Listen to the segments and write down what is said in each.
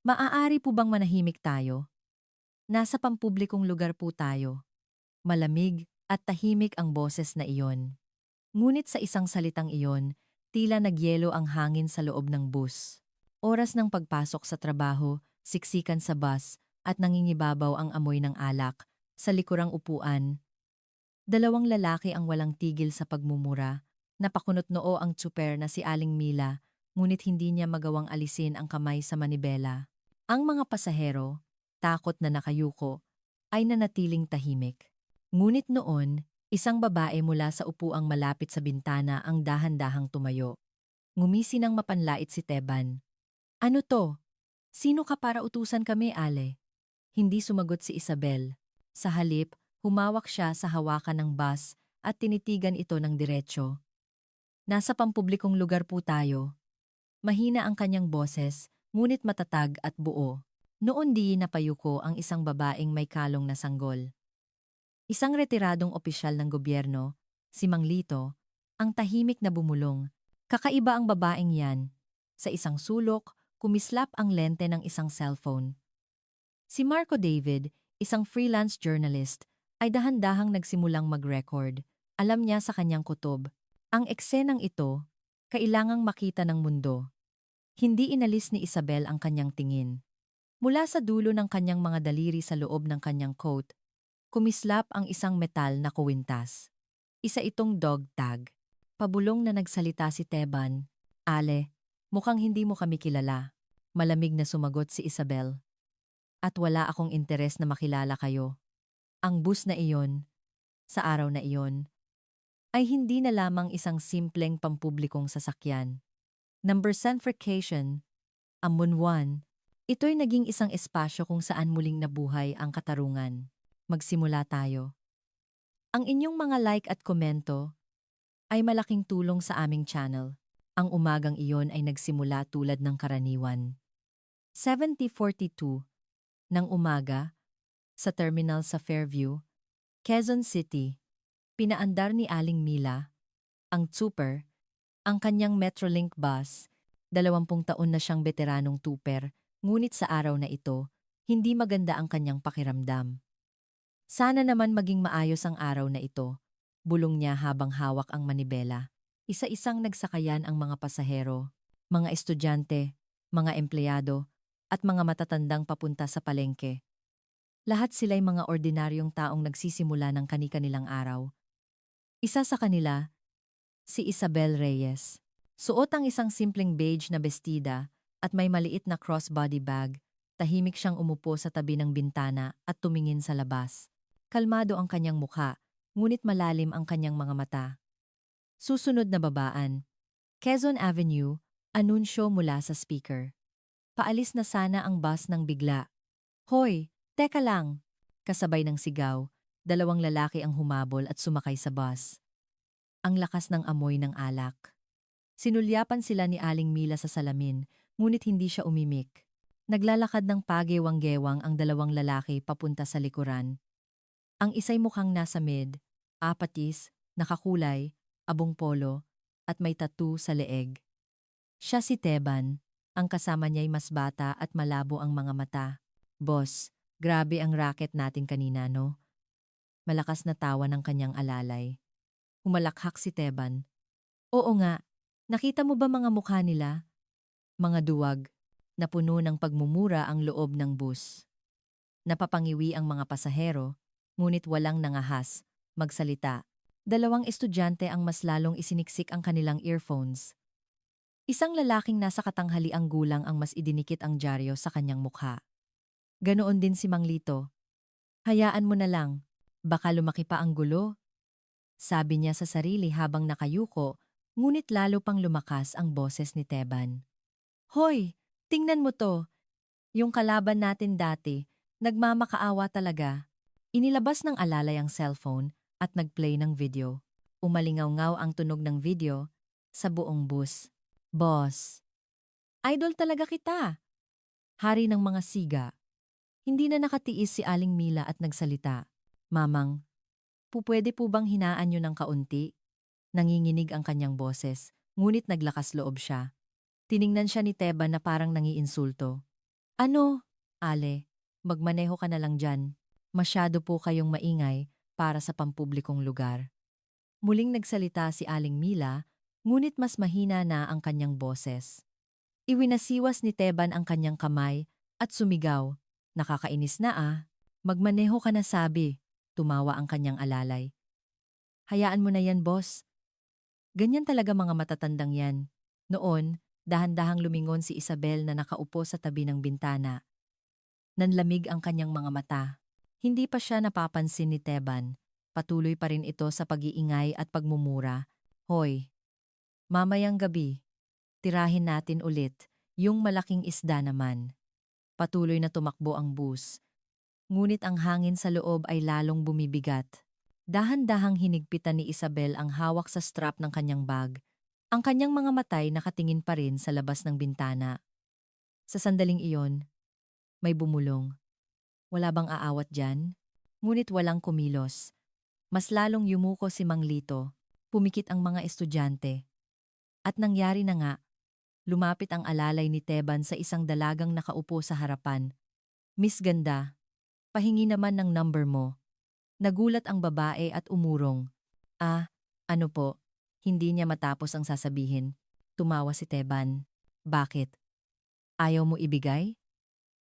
Maaari po bang manahimik tayo? Nasa pampublikong lugar po tayo. Malamig at tahimik ang boses na iyon. Ngunit sa isang salitang iyon, tila nagyelo ang hangin sa loob ng bus. Oras ng pagpasok sa trabaho, siksikan sa bus, at nangingibabaw ang amoy ng alak. Sa likurang upuan, dalawang lalaki ang walang tigil sa pagmumura. Napakunot-noo ang tsuper na si Aling Mila, ngunit hindi niya magawang alisin ang kamay sa manibela. Ang mga pasahero, takot na nakayuko, ay nanatiling tahimik. Ngunit noon, isang babae mula sa upuang malapit sa bintana ang dahan-dahang tumayo. Ngumisi ng mapanlait si Teban. Ano to? Sino ka para utusan kami, Ale? Hindi sumagot si Isabel. Sa halip, humawak siya sa hawakan ng bus at tinitigan ito ng diretsyo. Nasa pampublikong lugar po tayo. Mahina ang kanyang boses, ngunit matatag at buo. Noon di napayuko ang isang babaeng may kalong na sanggol. Isang retiradong opisyal ng gobyerno, si Mang Lito, ang tahimik na bumulong. Kakaiba ang babaeng yan. Sa isang sulok, kumislap ang lente ng isang cellphone. Si Marco David, isang freelance journalist, ay dahan-dahang nagsimulang mag-record. Alam niya sa kanyang kutob. Ang eksenang ito, kailangang makita ng mundo. Hindi inalis ni Isabel ang kanyang tingin. Mula sa dulo ng kanyang mga daliri sa loob ng kanyang coat, kumislap ang isang metal na kuwintas. Isa itong dog tag. Pabulong na nagsalita si Teban. Ale, mukhang hindi mo kami kilala. Malamig na sumagot si Isabel. At wala akong interes na makilala kayo. Ang bus na iyon, sa araw na iyon, ay hindi na lamang isang simpleng pampublikong sasakyan. Number Vacation, Amunwan, ito'y naging isang espasyo kung saan muling nabuhay ang katarungan. Magsimula tayo. Ang inyong mga like at komento ay malaking tulong sa aming channel. Ang umagang iyon ay nagsimula tulad ng karaniwan. 70:42 ng umaga, sa terminal sa Fairview, Quezon City, pinaandar ni Aling Mila, ang tsuper, ang kanyang Metrolink bus. 20 taon na siyang veteranong tuper, ngunit sa araw na ito, hindi maganda ang kanyang pakiramdam. Sana naman maging maayos ang araw na ito, bulong niya habang hawak ang manibela. Isa-isang nagsakayan ang mga pasahero, mga estudyante, mga empleyado, at mga matatandang papunta sa palengke. Lahat sila'y mga ordinaryong taong nagsisimula ng kani-kanilang araw. Isa sa kanila, si Isabel Reyes. Suot ang isang simpleng beige na bestida at may maliit na crossbody bag. Tahimik siyang umupo sa tabi ng bintana at tumingin sa labas. Kalmado ang kanyang mukha, ngunit malalim ang kanyang mga mata. Susunod na babaan. Quezon Avenue, anunsyo mula sa speaker. Paalis na sana ang bus ng bigla. Hoy, teka lang! Kasabay ng sigaw, dalawang lalaki ang humabol at sumakay sa bus. Ang lakas ng amoy ng alak. Sinulyapan sila ni Aling Mila sa salamin, ngunit hindi siya umimik. Naglalakad ng pagewang-gewang ang dalawang lalaki papunta sa likuran. Ang isa'y mukhang nasa mid, apatis, nakakulay, abong polo, at may tattoo sa leeg. Siya si Teban, ang kasama niya'y mas bata at malabo ang mga mata. Boss, grabe ang racket natin kanina, no? Malakas na tawa ng kanyang alalay. Humalakhak si Teban. Oo nga, nakita mo ba mga mukha nila? Mga duwag, na puno ng pagmumura ang loob ng bus. Napapangiwi ang mga pasahero, ngunit walang nangahas, magsalita. Dalawang estudyante ang mas lalong isiniksik ang kanilang earphones. Isang lalaking nasa katanghaliang gulang ang mas idinikit ang dyaryo sa kanyang mukha. Ganoon din si Mang Lito. Hayaan mo na lang, baka lumaki pa ang gulo. Sabi niya sa sarili habang nakayuko, ngunit lalo pang lumakas ang boses ni Teban. Hoy, tingnan mo to. Yung kalaban natin dati, nagmamakaawa talaga. Inilabas ng alalay ang cellphone at nagplay ng video. Umalingaw-ngaw ang tunog ng video sa buong bus. Boss, idol talaga kita. Hari ng mga siga. Hindi na nakatiis si Aling Mila at nagsalita. Mamang, pupwede po bang hinaan niyo ng kaunti? Nanginginig ang kanyang boses, ngunit naglakas loob siya. Tiningnan siya ni Teba na parang nangiinsulto. Ano? Ale, magmaneho ka na lang dyan. Masyado po kayong maingay para sa pampublikong lugar. Muling nagsalita si Aling Mila, ngunit mas mahina na ang kanyang boses. Iwinasiwas ni Teban ang kanyang kamay at sumigaw. Nakakainis na ah. Magmaneho ka na sabi. Tumawa ang kanyang alalay. Hayaan mo na yan, boss. Ganyan talaga mga matatandang yan. Noon, dahan-dahang lumingon si Isabel na nakaupo sa tabi ng bintana. Nanlamig ang kanyang mga mata. Hindi pa siya napapansin ni Teban. Patuloy pa rin ito sa pag-iingay at pagmumura. Hoy, mamayang gabi, tirahin natin ulit yung malaking isda naman. Patuloy na tumakbo ang bus. Ngunit ang hangin sa loob ay lalong bumibigat. Dahan-dahang hinigpitan ni Isabel ang hawak sa strap ng kanyang bag. Ang kanyang mga matay nakatingin pa rin sa labas ng bintana. Sa sandaling iyon, may bumulong. Wala bang aawat dyan? Ngunit walang kumilos. Mas lalong yumuko si Mang Lito. Pumikit ang mga estudyante. At nangyari na nga, lumapit ang alalay ni Teban sa isang dalagang nakaupo sa harapan. Miss Ganda, pahingi naman ng number mo. Nagulat ang babae at umurong. Ah, ano po? Hindi niya matapos ang sasabihin. Tumawa si Teban. Bakit? Ayaw mo ibigay?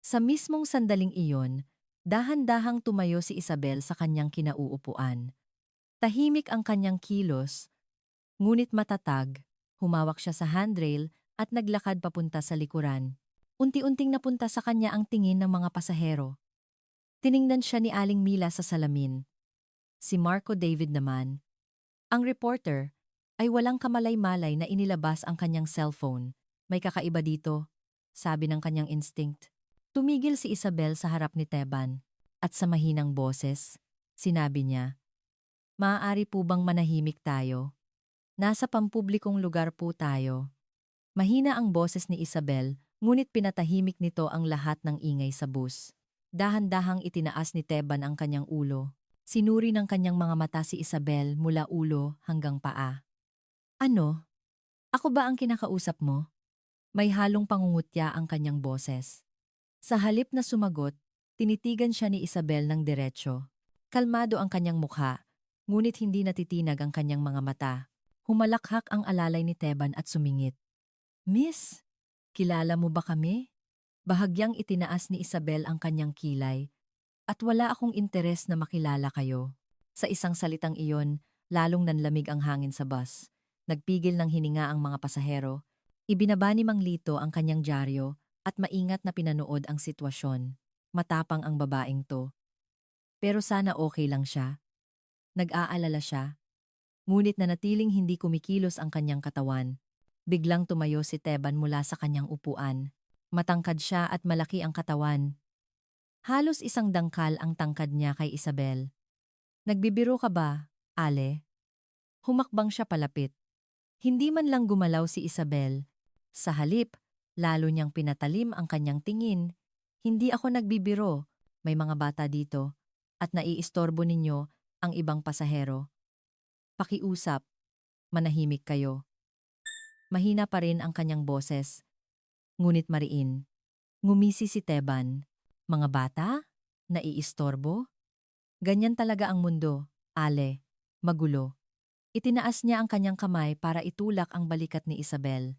Sa mismong sandaling iyon, dahan-dahang tumayo si Isabel sa kanyang kinauupuan. Tahimik ang kanyang kilos, ngunit matatag. Humawak siya sa handrail at naglakad papunta sa likuran. Unti-unting napunta sa kanya ang tingin ng mga pasahero. Tiningnan siya ni Aling Mila sa salamin. Si Marco David naman, ang reporter, ay walang kamalay-malay na inilabas ang kanyang cellphone. May kakaiba dito, sabi ng kanyang instinct. Tumigil si Isabel sa harap ni Teban. At sa mahinang boses, sinabi niya, maaari po bang manahimik tayo? Nasa pampublikong lugar po tayo. Mahina ang boses ni Isabel, ngunit pinatahimik nito ang lahat ng ingay sa bus. Dahan-dahang itinaas ni Teban ang kanyang ulo. Sinuri ng kanyang mga mata si Isabel mula ulo hanggang paa. Ano? Ako ba ang kinakausap mo? May halong pangungutya ang kanyang boses. Sa halip na sumagot, tinitigan siya ni Isabel ng diretsyo. Kalmado ang kanyang mukha, ngunit hindi natitinag ang kanyang mga mata. Humalakhak ang alalay ni Teban at sumingit. Miss, kilala mo ba kami? Bahagyang itinaas ni Isabel ang kanyang kilay. At wala akong interes na makilala kayo. Sa isang salitang iyon, lalong nanlamig ang hangin sa bus. Nagpigil ng hininga ang mga pasahero. Ibinaba ni Mang Lito ang kanyang dyaryo at maingat na pinanood ang sitwasyon. Matapang ang babaeng to. Pero sana okay lang siya. Nag-aalala siya. Ngunit nanatiling hindi kumikilos ang kanyang katawan. Biglang tumayo si Teban mula sa kanyang upuan. Matangkad siya at malaki ang katawan. Halos isang dangkal ang tangkad niya kay Isabel. Nagbibiro ka ba, Ale? Humakbang siya palapit. Hindi man lang gumalaw si Isabel. Sa halip, lalo niyang pinatalim ang kanyang tingin. Hindi ako nagbibiro, may mga bata dito, at naiistorbo ninyo ang ibang pasahero. Pakiusap, manahimik kayo. Mahina pa rin ang kanyang boses, ngunit mariin. Ngumisi si Teban. Mga bata? Naiistorbo? Ganyan talaga ang mundo, Ale. Magulo. Itinaas niya ang kanyang kamay para itulak ang balikat ni Isabel.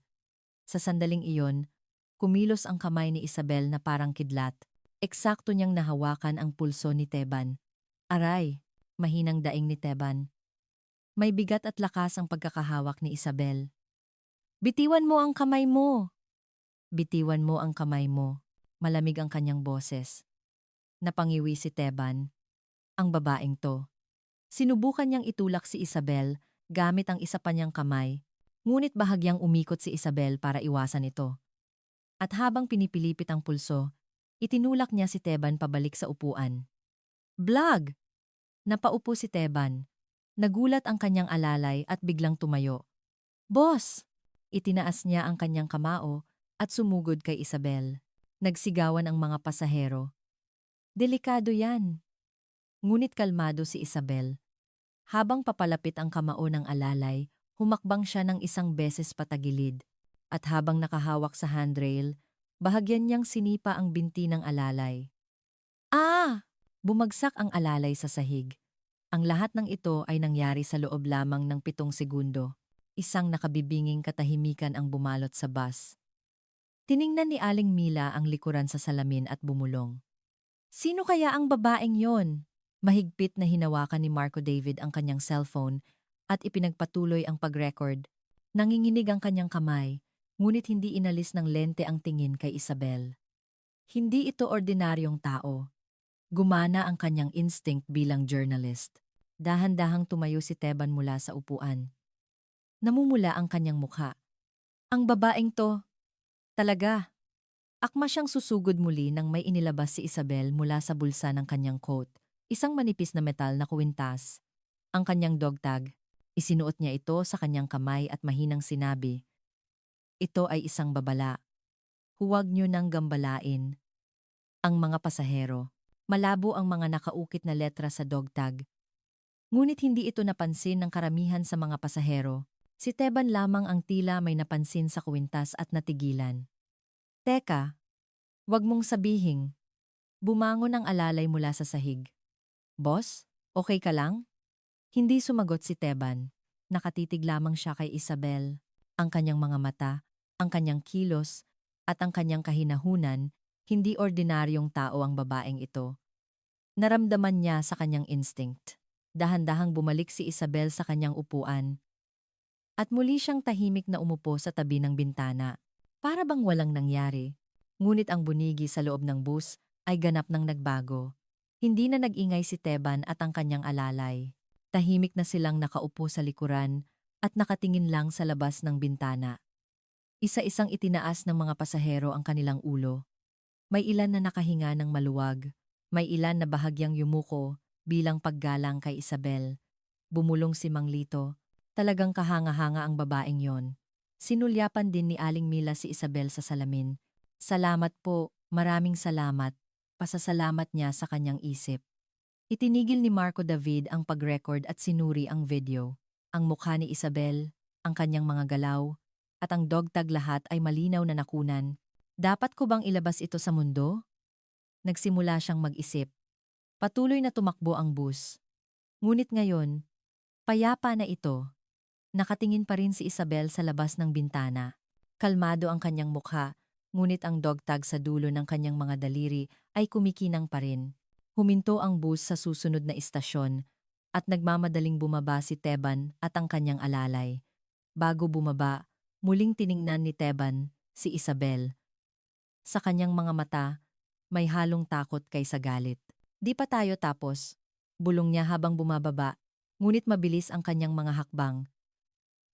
Sa sandaling iyon, kumilos ang kamay ni Isabel na parang kidlat. Eksakto niyang nahawakan ang pulso ni Teban. Aray, mahinang daing ni Teban. May bigat at lakas ang pagkakahawak ni Isabel. Bitiwan mo ang kamay mo! Bitiwan mo ang kamay mo. Malamig ang kanyang boses. Napangiwi si Teban. Ang babaeng to. Sinubukan niyang itulak si Isabel gamit ang isa pa niyang kamay, ngunit bahagyang umikot si Isabel para iwasan ito. At habang pinipilipit ang pulso, itinulak niya si Teban pabalik sa upuan. Blag! Napaupo si Teban. Nagulat ang kanyang alalay at biglang tumayo. Boss! Itinaas niya ang kanyang kamao at sumugod kay Isabel. Nagsigawan ang mga pasahero. Delikado yan. Ngunit kalmado si Isabel. Habang papalapit ang kamao ng alalay, humakbang siya ng isang beses patagilid. At habang nakahawak sa handrail, Bahagyan niyang sinipa ang binti ng alalay. Ah! Bumagsak ang alalay sa sahig. Ang lahat ng ito ay nangyari sa loob lamang ng 7 segundo. Isang nakabibinging katahimikan ang bumalot sa bus. Tiningnan ni Aling Mila ang likuran sa salamin at bumulong. Sino kaya ang babaeng yon? Mahigpit na hinawakan ni Marco David ang kanyang cellphone at ipinagpatuloy ang pag-record. Nanginginig ang kanyang kamay, ngunit hindi inalis ng lente ang tingin kay Isabel. Hindi ito ordinaryong tao. Gumana ang kanyang instinct bilang journalist. Dahan-dahang tumayo si Teban mula sa upuan. Namumula ang kanyang mukha. Ang babaeng to, talaga. Akma siyang susugod muli nang may inilabas si Isabel mula sa bulsa ng kanyang coat. Isang manipis na metal na kuwintas. Ang kanyang dog tag. Isinuot niya ito sa kanyang kamay at mahinang sinabi, ito ay isang babala. Huwag niyo nang gambalain. Ang mga pasahero. Malabo ang mga nakaukit na letra sa dog tag. Ngunit hindi ito napansin ng karamihan sa mga pasahero. Si Teban lamang ang tila may napansin sa kuwintas at natigilan. Teka, wag mong sabihing. Bumangon ang alalay mula sa sahig. Boss, okay ka lang? Hindi sumagot si Teban. Nakatitig lamang siya kay Isabel. Ang kanyang mga mata, ang kanyang kilos, at ang kanyang kahinahunan, hindi ordinaryong tao ang babaeng ito. Naramdaman niya sa kanyang instinct. Dahan-dahang bumalik si Isabel sa kanyang upuan. At muli siyang tahimik na umupo sa tabi ng bintana. Para bang walang nangyari. Ngunit ang bunigi sa loob ng bus ay ganap nang nagbago. Hindi na nag-ingay si Teban at ang kanyang alalay. Tahimik na silang nakaupo sa likuran at nakatingin lang sa labas ng bintana. Isa-isang itinaas ng mga pasahero ang kanilang ulo. May ilan na nakahinga ng maluwag. May ilan na bahagyang yumuko bilang paggalang kay Isabel. Bumulong si Mang Lito. Talagang kahanga-hanga ang babaeng yon. Sinulyapan din ni Aling Mila si Isabel sa salamin. Salamat po, maraming salamat. Pasasalamat niya sa kanyang isip. Itinigil ni Marco David ang pag-record at sinuri ang video. Ang mukha ni Isabel, ang kanyang mga galaw, at ang dog tag lahat ay malinaw na nakunan. Dapat ko bang ilabas ito sa mundo? Nagsimula siyang mag-isip. Patuloy na tumakbo ang bus. Ngunit ngayon, payapa na ito. Nakatingin pa rin si Isabel sa labas ng bintana. Kalmado ang kanyang mukha, ngunit ang dog tag sa dulo ng kanyang mga daliri ay kumikinang pa rin. Huminto ang bus sa susunod na istasyon at nagmamadaling bumaba si Teban at ang kanyang alalay. Bago bumaba, muling tiningnan ni Teban si Isabel. Sa kanyang mga mata, may halong takot kaysa galit. Di pa tayo tapos. Bulong niya habang bumababa, ngunit mabilis ang kanyang mga hakbang.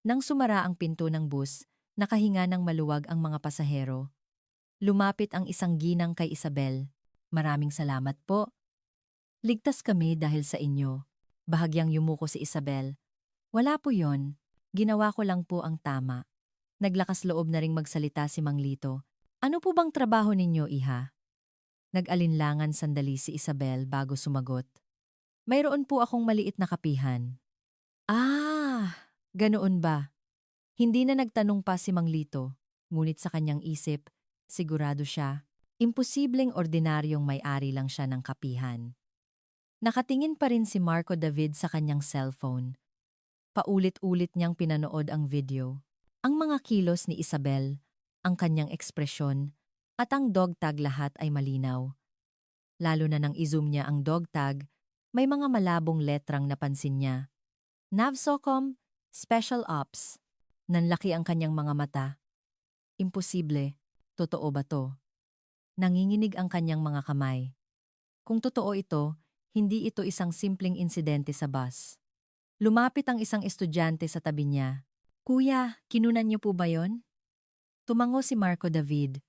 Nang sumara ang pinto ng bus, nakahinga ng maluwag ang mga pasahero. Lumapit ang isang ginang kay Isabel. Maraming salamat po. Ligtas kami dahil sa inyo. Bahagyang yumuko si Isabel. Wala po yon. Ginawa ko lang po ang tama. Naglakas loob na ring magsalita si Mang Lito. Ano po bang trabaho ninyo, iha? Nag-alinlangan sandali si Isabel bago sumagot. Mayroon po akong maliit na kapihan. Ah! Ganoon ba? Hindi na nagtanong pa si Mang Lito, ngunit sa kanyang isip, sigurado siya, imposibleng ordinaryong may-ari lang siya ng kapihan. Nakatingin pa rin si Marco David sa kanyang cellphone. Paulit-ulit niyang pinanood ang video. Ang mga kilos ni Isabel, ang kanyang ekspresyon, at ang dog tag lahat ay malinaw. Lalo na nang i-zoom niya ang dog tag, may mga malabong letrang napansin niya. Navsocom, Special Ops. Nanlaki ang kanyang mga mata. Imposible. Totoo ba to? Nanginginig ang kanyang mga kamay. Kung totoo ito, hindi ito isang simpleng insidente sa bus. Lumapit ang isang estudyante sa tabi niya. Kuya, kinunan niyo po ba yon? Tumango si Marco David.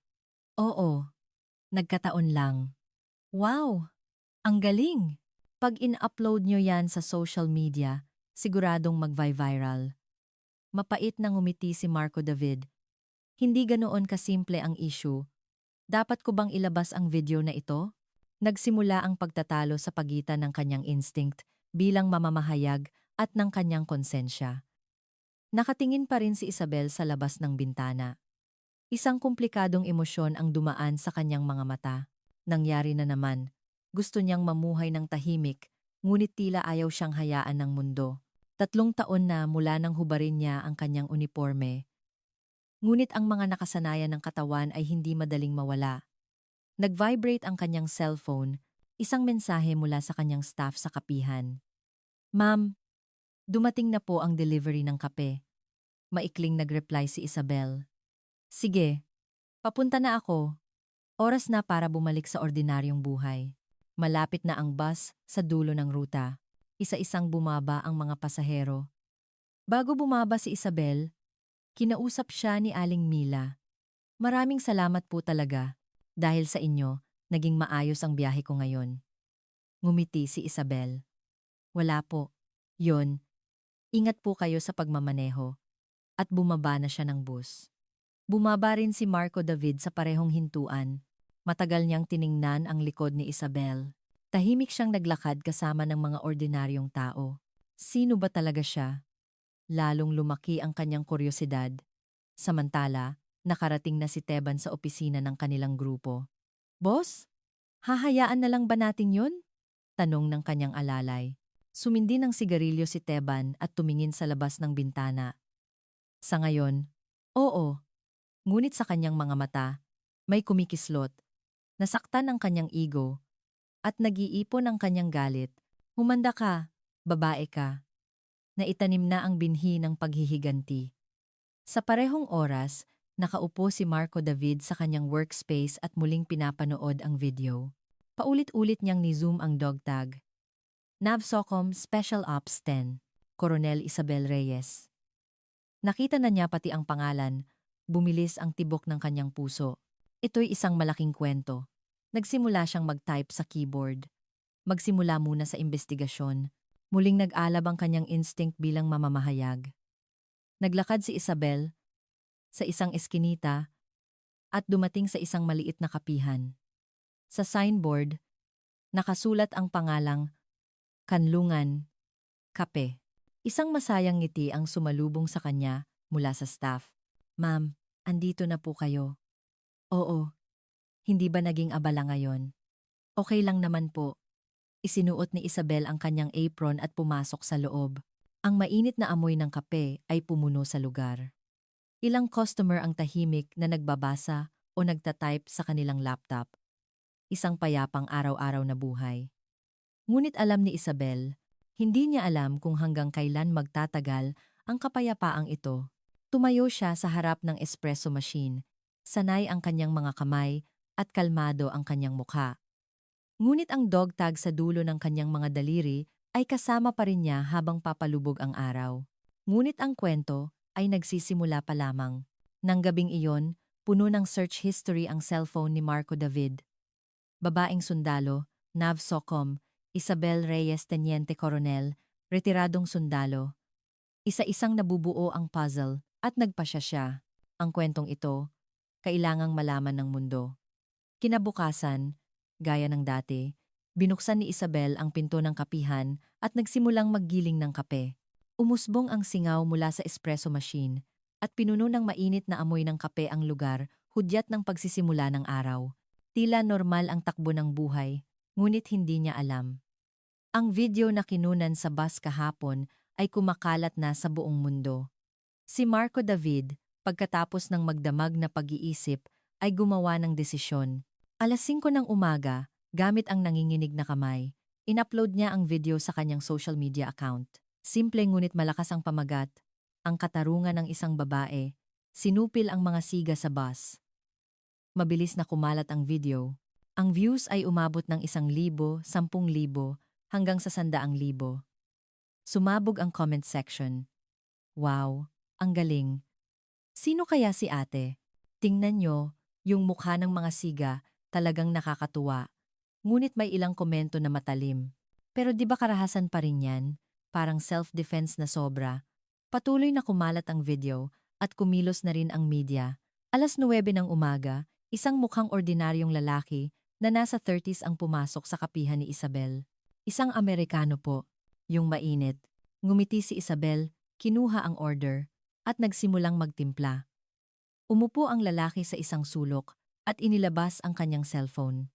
Oo, nagkataon lang. Wow, ang galing! Pag in-upload niyo yan sa social media, siguradong mag-viral. Mapait na ngumiti si Marco David. Hindi ganoon kasimple ang issue. Dapat ko bang ilabas ang video na ito? Nagsimula ang pagtatalo sa pagitan ng kanyang instinct bilang mamamahayag at ng kanyang konsensya. Nakatingin pa rin si Isabel sa labas ng bintana. Isang komplikadong emosyon ang dumaan sa kanyang mga mata. Nangyari na naman. Gusto niyang mamuhay ng tahimik, ngunit tila ayaw siyang hayaan ng mundo. 3 taon na mula nang hubarin niya ang kanyang uniforme. Ngunit ang mga nakasanayan ng katawan ay hindi madaling mawala. Nag-vibrate ang kanyang cellphone, isang mensahe mula sa kanyang staff sa kapihan. Ma'am, dumating na po ang delivery ng kape. Maikling nag-reply si Isabel. Sige, papunta na ako. Oras na para bumalik sa ordinaryong buhay. Malapit na ang bus sa dulo ng ruta. Isa-isang bumaba ang mga pasahero. Bago bumaba si Isabel, kinausap siya ni Aling Mila. Maraming salamat po talaga. Dahil sa inyo, naging maayos ang biyahe ko ngayon. Ngumiti si Isabel. Wala po. Yon, ingat po kayo sa pagmamaneho. At bumaba na siya ng bus. Bumaba rin si Marco David sa parehong hintuan. Matagal niyang tiningnan ang likod ni Isabel. Tahimik siyang naglakad kasama ng mga ordinaryong tao. Sino ba talaga siya? Lalong lumaki ang kanyang kuryosidad. Samantala, nakarating na si Teban sa opisina ng kanilang grupo. Boss, hahayaan na lang ba natin yun? Tanong ng kanyang alalay. Sumindi ng sigarilyo si Teban at tumingin sa labas ng bintana. Sa ngayon, oo. Ngunit sa kanyang mga mata, may kumikislot. Nasaktan ang kanyang ego at nag-iipon ang kanyang galit. Humanda ka, babae ka. Naitanim na ang binhi ng paghihiganti. Sa parehong oras, nakaupo si Marco David sa kanyang workspace at muling pinapanood ang video. Paulit-ulit niyang ni-zoom ang dog tag. NAVSOCOM Special Ops 10, Coronel Isabel Reyes. Nakita na niya pati ang pangalan, bumilis ang tibok ng kanyang puso. Ito'y isang malaking kwento. Nagsimula siyang mag-type sa keyboard. Magsimula muna sa investigasyon. Muling nag-alab ang kanyang instinct bilang mamamahayag. Naglakad si Isabel sa isang eskinita at dumating sa isang maliit na kapihan. Sa signboard, nakasulat ang pangalang Kanlungan, Kape. Isang masayang ngiti ang sumalubong sa kanya mula sa staff. Ma'am, andito na po kayo. Oo, hindi ba naging abala ngayon? Okay lang naman po. Isinuot ni Isabel ang kanyang apron at pumasok sa loob. Ang mainit na amoy ng kape ay pumuno sa lugar. Ilang customer ang tahimik na nagbabasa o nagtatype sa kanilang laptop. Isang payapang araw-araw na buhay. Ngunit alam ni Isabel, hindi niya alam kung hanggang kailan magtatagal ang kapayapaang ito. Tumayo siya sa harap ng espresso machine, sanay ang kanyang mga kamay at kalmado ang kanyang mukha. Ngunit ang dog tag sa dulo ng kanyang mga daliri ay kasama pa rin niya habang papalubog ang araw. Ngunit ang kwento ay nagsisimula pa lamang. Nang gabing iyon, puno ng search history ang cellphone ni Marco David. Babaeng sundalo, NAVSOCOM, Isabel Reyes Teniente Coronel, retiradong sundalo. Isa-isang nabubuo ang puzzle at nagpasya siya. Ang kwentong ito, kailangang malaman ng mundo. Kinabukasan, gaya ng dati, binuksan ni Isabel ang pinto ng kapihan at nagsimulang maggiling ng kape. Umusbong ang singaw mula sa espresso machine at pinuno ng mainit na amoy ng kape ang lugar, hudyat ng pagsisimula ng araw. Tila normal ang takbo ng buhay, ngunit hindi niya alam. Ang video na kinunan sa bus kahapon ay kumakalat na sa buong mundo. Si Marco David, pagkatapos ng magdamag na pag-iisip, ay gumawa ng desisyon. 5:00 ng umaga, gamit ang nanginginig na kamay, in-upload niya ang video sa kanyang social media account. Simple ngunit malakas ang pamagat, ang katarungan ng isang babae, sinupil ang mga siga sa bus. Mabilis na kumalat ang video. Ang views ay umabot ng 1,000, 10,000, hanggang sa 100,000. Sumabog ang comment section. Wow, ang galing. Sino kaya si ate? Tingnan nyo, yung mukha ng mga siga talagang nakakatuwa. Ngunit may ilang komento na matalim. Pero di ba karahasan pa rin yan? Parang self-defense na sobra. Patuloy na kumalat ang video at kumilos na rin ang media. 9:00 ng umaga, isang mukhang ordinaryong lalaki na nasa 30s ang pumasok sa kapihan ni Isabel. Isang Amerikano po, yung mainit. Ngumiti si Isabel, kinuha ang order, at nagsimulang magtimpla. Umupo ang lalaki sa isang sulok at inilabas ang kanyang cellphone.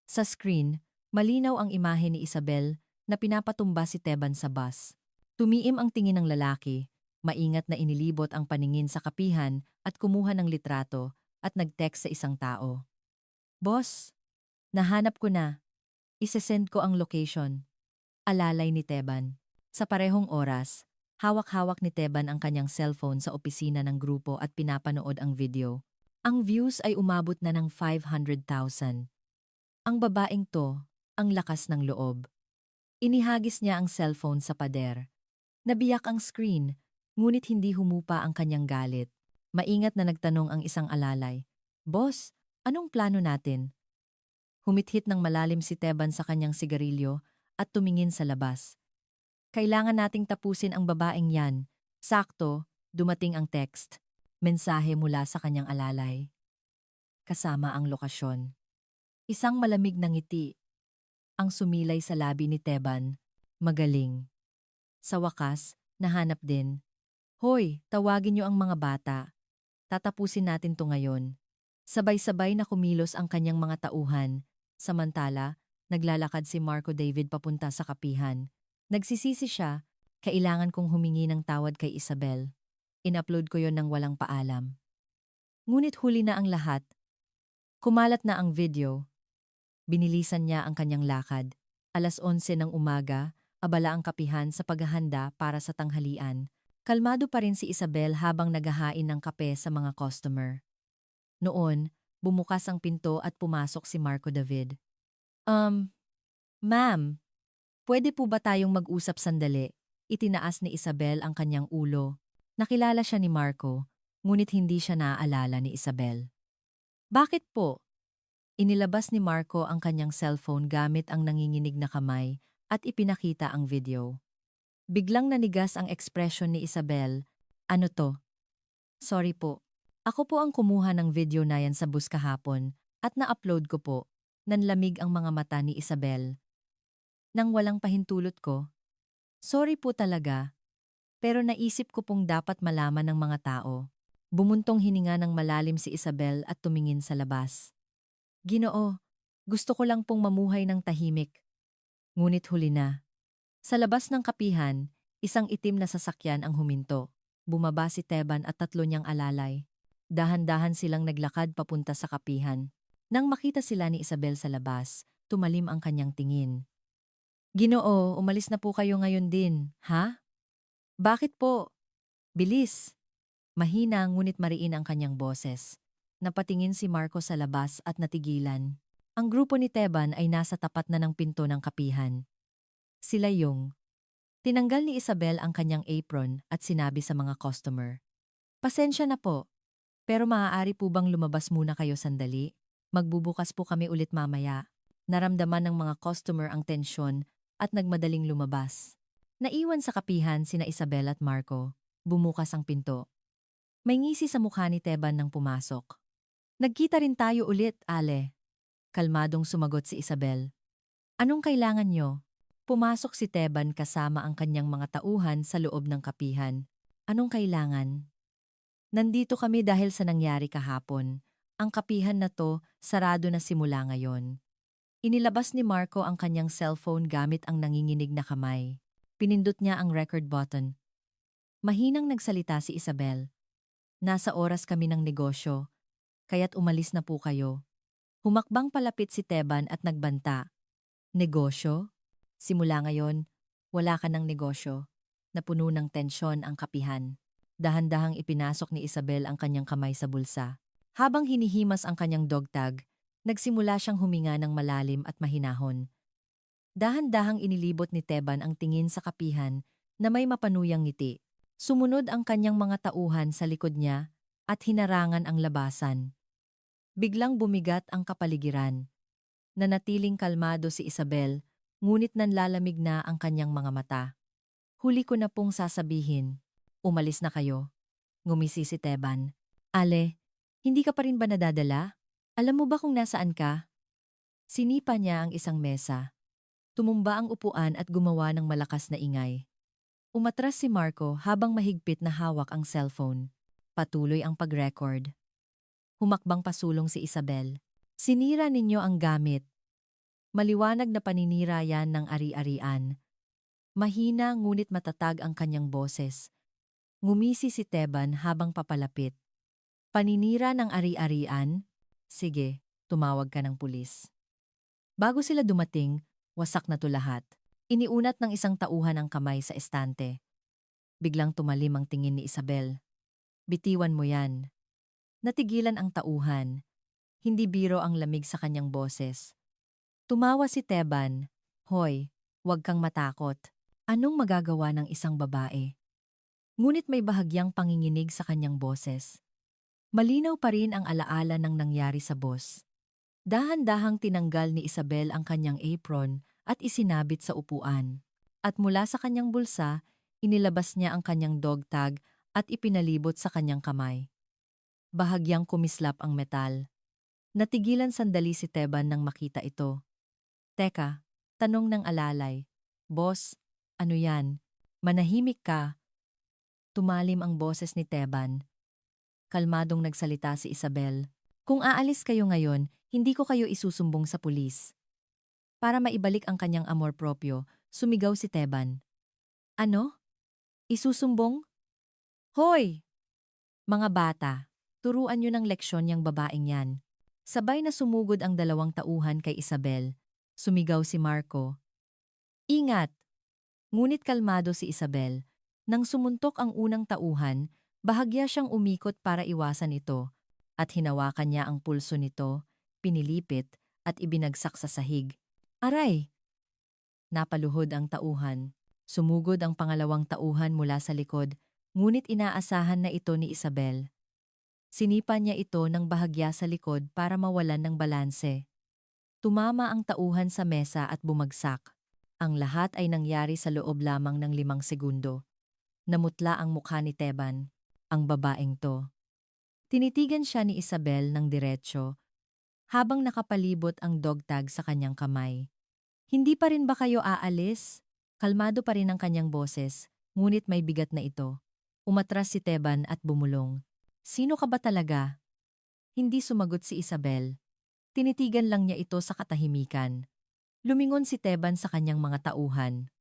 Sa screen, malinaw ang imahe ni Isabel na pinapatumba si Teban sa bus. Tumiim ang tingin ng lalaki, maingat na inilibot ang paningin sa kapihan at kumuha ng litrato at nag-text sa isang tao. Boss, nahanap ko na. Isesend ko ang location. Alalay ni Teban. Sa parehong oras, hawak-hawak ni Teban ang kanyang cellphone sa opisina ng grupo at pinapanood ang video. Ang views ay umabot na ng 500,000. Ang babaeng to, ang lakas ng loob. Inihagis niya ang cellphone sa pader. Nabiyak ang screen, ngunit hindi humupa ang kanyang galit. Maingat na nagtanong ang isang alalay. Boss, anong plano natin? Humithit ng malalim si Teban sa kanyang sigarilyo at tumingin sa labas. Kailangan nating tapusin ang babaeng yan. Sakto, dumating ang text. Mensahe mula sa kanyang alalay. Kasama ang lokasyon. Isang malamig na ngiti. Ang sumilay sa labi ni Teban. Magaling. Sa wakas, nahanap din. Hoy, tawagin niyo ang mga bata. Tatapusin natin to ngayon. Sabay-sabay na kumilos ang kanyang mga tauhan. Samantala, naglalakad si Marco David papunta sa kapihan. Nagsisisi siya, kailangan kong humingi ng tawad kay Isabel. In-upload ko yon ng walang paalam. Ngunit huli na ang lahat. Kumalat na ang video. Binilisan niya ang kanyang lakad. 11:00 ng umaga, abala ang kapihan sa paghahanda para sa tanghalian. Kalmado pa rin si Isabel habang naghahain ng kape sa mga customer. Noon, bumukas ang pinto at pumasok si Marco David. Ma'am, pwede po ba tayong mag-usap sandali? Itinaas ni Isabel ang kanyang ulo. Nakilala siya ni Marco, ngunit hindi siya naaalala ni Isabel. Bakit po? Inilabas ni Marco ang kanyang cellphone gamit ang nanginginig na kamay at ipinakita ang video. Biglang nanigas ang ekspresyon ni Isabel. Ano to? Sorry po. Ako po ang kumuha ng video na yan sa bus kahapon at na-upload ko po. Nanlamig ang mga mata ni Isabel. Nang walang pahintulot ko, sorry po talaga, pero naisip ko pong dapat malaman ng mga tao. Bumuntong hininga ng malalim si Isabel at tumingin sa labas. Ginoo, gusto ko lang pong mamuhay ng tahimik. Ngunit huli na. Sa labas ng kapihan, isang itim na sasakyan ang huminto. Bumaba si Teban at 3 niyang alalay. Dahan-dahan silang naglakad papunta sa kapihan. Nang makita sila ni Isabel sa labas, tumalim ang kanyang tingin. Ginoo, umalis na po kayo ngayon din, ha? Bakit po? Bilis! Mahina ngunit mariin ang kanyang boses. Napatingin si Marco sa labas at natigilan. Ang grupo ni Teban ay nasa tapat na ng pinto ng kapihan. Sila yung. Tinanggal ni Isabel ang kanyang apron at sinabi sa mga customer. Pasensya na po, pero maaari po bang lumabas muna kayo sandali? Magbubukas po kami ulit mamaya. Naramdaman ng mga customer ang tensyon at nagmadaling lumabas. Naiwan sa kapihan sina Isabel at Marco. Bumukas ang pinto. May ngisi sa mukha ni Teban nang pumasok. Nagkita rin tayo ulit, Ale. Kalmadong sumagot si Isabel. Anong kailangan nyo? Pumasok si Teban kasama ang kanyang mga tauhan sa loob ng kapihan. Anong kailangan? Nandito kami dahil sa nangyari kahapon. Ang kapihan na to, sarado na simula ngayon. Inilabas ni Marco ang kanyang cellphone gamit ang nanginginig na kamay. Pinindot niya ang record button. Mahinang nagsalita si Isabel. Nasa oras kami ng negosyo, kaya't umalis na po kayo. Humakbang palapit si Teban at nagbanta. Negosyo? Simula ngayon, wala ka ng negosyo. Napuno ng tensyon ang kapihan. Dahan-dahang ipinasok ni Isabel ang kanyang kamay sa bulsa. Habang hinihimas ang kanyang dog tag, nagsimula siyang huminga ng malalim at mahinahon. Dahan-dahang inilibot ni Teban ang tingin sa kapihan na may mapanuyang ngiti. Sumunod ang kanyang mga tauhan sa likod niya at hinarangan ang labasan. Biglang bumigat ang kapaligiran. Nanatiling kalmado si Isabel, ngunit nanlalamig na ang kanyang mga mata. Huli ko na pong sasabihin, umalis na kayo. Ngumisi si Teban. Ale, hindi ka pa rin ba nadadala? Alam mo ba kung nasaan ka? Sinipa niya ang isang mesa. Tumumba ang upuan at gumawa ng malakas na ingay. Umatras si Marco habang mahigpit na hawak ang cellphone. Patuloy ang pag-record. Humakbang pasulong si Isabel. Sinira ninyo ang gamit. Maliwanag na paninira yan ng ari-arian. Mahina ngunit matatag ang kanyang boses. Ngumisi si Teban habang papalapit. Paninira ng ari-arian? Sige, tumawag ka ng pulis. Bago sila dumating, wasak na to lahat. Iniunat ng isang tauhan ang kamay sa estante. Biglang tumalim ang tingin ni Isabel. Bitiwan mo yan. Natigilan ang tauhan. Hindi biro ang lamig sa kanyang boses. Tumawa si Teban. Hoy, huwag kang matakot. Anong magagawa ng isang babae? Ngunit may bahagyang panginginig sa kanyang boses. Malinaw pa rin ang alaala ng nangyari sa boss. Dahan-dahang tinanggal ni Isabel ang kanyang apron at isinabit sa upuan. At mula sa kanyang bulsa, inilabas niya ang kanyang dog tag at ipinalibot sa kanyang kamay. Bahagyang kumislap ang metal. Natigilan sandali si Teban nang makita ito. Teka, tanong ng alalay. Boss, ano yan? Manahimik ka. Tumalim ang boses ni Teban. Kalmadong nagsalita si Isabel. Kung aalis kayo ngayon, hindi ko kayo isusumbong sa pulis. Para maibalik ang kanyang amor propyo, sumigaw si Teban. Ano? Isusumbong? Hoy! Mga bata, turuan niyo ng leksyon yang babaeng yan. Sabay na sumugod ang dalawang tauhan kay Isabel. Sumigaw si Marco. Ingat! Ngunit kalmado si Isabel. Nang sumuntok ang unang tauhan, bahagya siyang umikot para iwasan ito. At hinawakan niya ang pulso nito, pinilipit at ibinagsak sa sahig. Aray! Napaluhod ang tauhan. Sumugod ang pangalawang tauhan mula sa likod, ngunit inaasahan na ito ni Isabel. Sinipa niya ito ng bahagya sa likod para mawalan ng balanse. Tumama ang tauhan sa mesa at bumagsak. Ang lahat ay nangyari sa loob lamang ng 5 segundo. Namutla ang mukha ni Teban, ang babaeng to. Tinitigan siya ni Isabel ng diretsyo, habang nakapalibot ang dog tag sa kanyang kamay. Hindi pa rin ba kayo aalis? Kalmado pa rin ang kanyang boses, ngunit may bigat na ito. Umatras si Teban at bumulong. Sino ka ba talaga? Hindi sumagot si Isabel. Tinitigan lang niya ito sa katahimikan. Lumingon si Teban sa kanyang mga tauhan.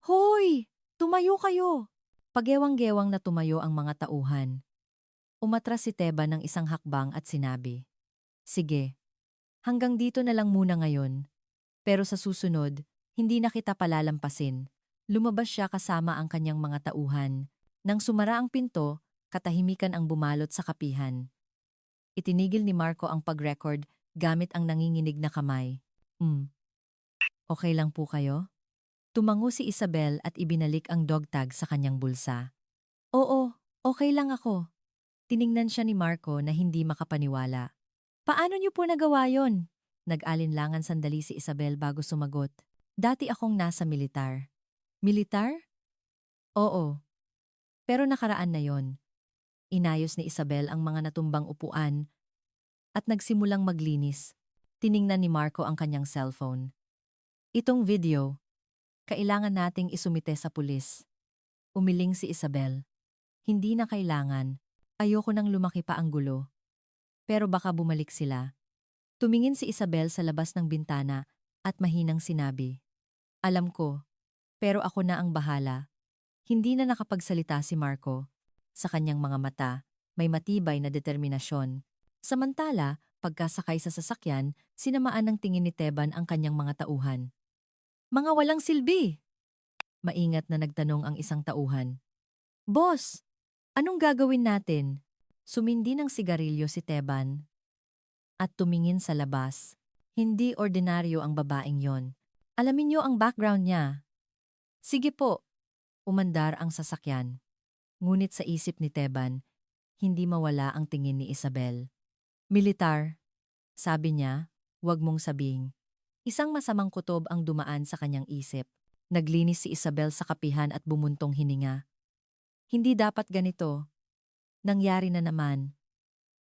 Hoy! Tumayo kayo! Pagewang-gewang na tumayo ang mga tauhan. Umatras si Teban ng isang hakbang at sinabi, sige, hanggang dito na lang muna ngayon. Pero sa susunod, hindi na kita palalampasin. Lumabas siya kasama ang kanyang mga tauhan. Nang sumara ang pinto, katahimikan ang bumalot sa kapihan. Itinigil ni Marco ang pag-record gamit ang nanginginig na kamay. Okay lang po kayo? Tumango si Isabel at ibinalik ang dog tag sa kanyang bulsa. Oo, okay lang ako. Tiningnan siya ni Marco na hindi makapaniwala. Paano niyo po nagawa yon? Nag-alinlangan sandali si Isabel bago sumagot. Dati akong nasa militar. Militar? Oo. Pero nakaraan na yon. Inayos ni Isabel ang mga natumbang upuan at nagsimulang maglinis. Tiningnan ni Marco ang kanyang cellphone. Itong video, kailangan nating isumite sa pulis. Umiling si Isabel. Hindi na kailangan. Ayoko nang lumaki pa ang gulo. Pero baka bumalik sila. Tumingin si Isabel sa labas ng bintana at mahinang sinabi, alam ko, pero ako na ang bahala. Hindi na nakapagsalita si Marco. Sa kanyang mga mata, may matibay na determinasyon. Samantala, pagkasakay sa sasakyan, sinamaan ng tingin ni Teban ang kanyang mga tauhan. Mga walang silbi! Maingat na nagtanong ang isang tauhan. Boss, anong gagawin natin? Sumindi ng sigarilyo si Teban at tumingin sa labas. Hindi ordinaryo ang babaeng yon. Alamin niyo ang background niya. Sige po, umandar ang sasakyan. Ngunit sa isip ni Teban, hindi mawala ang tingin ni Isabel. Militar, sabi niya, huwag mong sabing. Isang masamang kutob ang dumaan sa kanyang isip. Naglinis si Isabel sa kapihan at bumuntong hininga. Hindi dapat ganito. Nangyari na naman.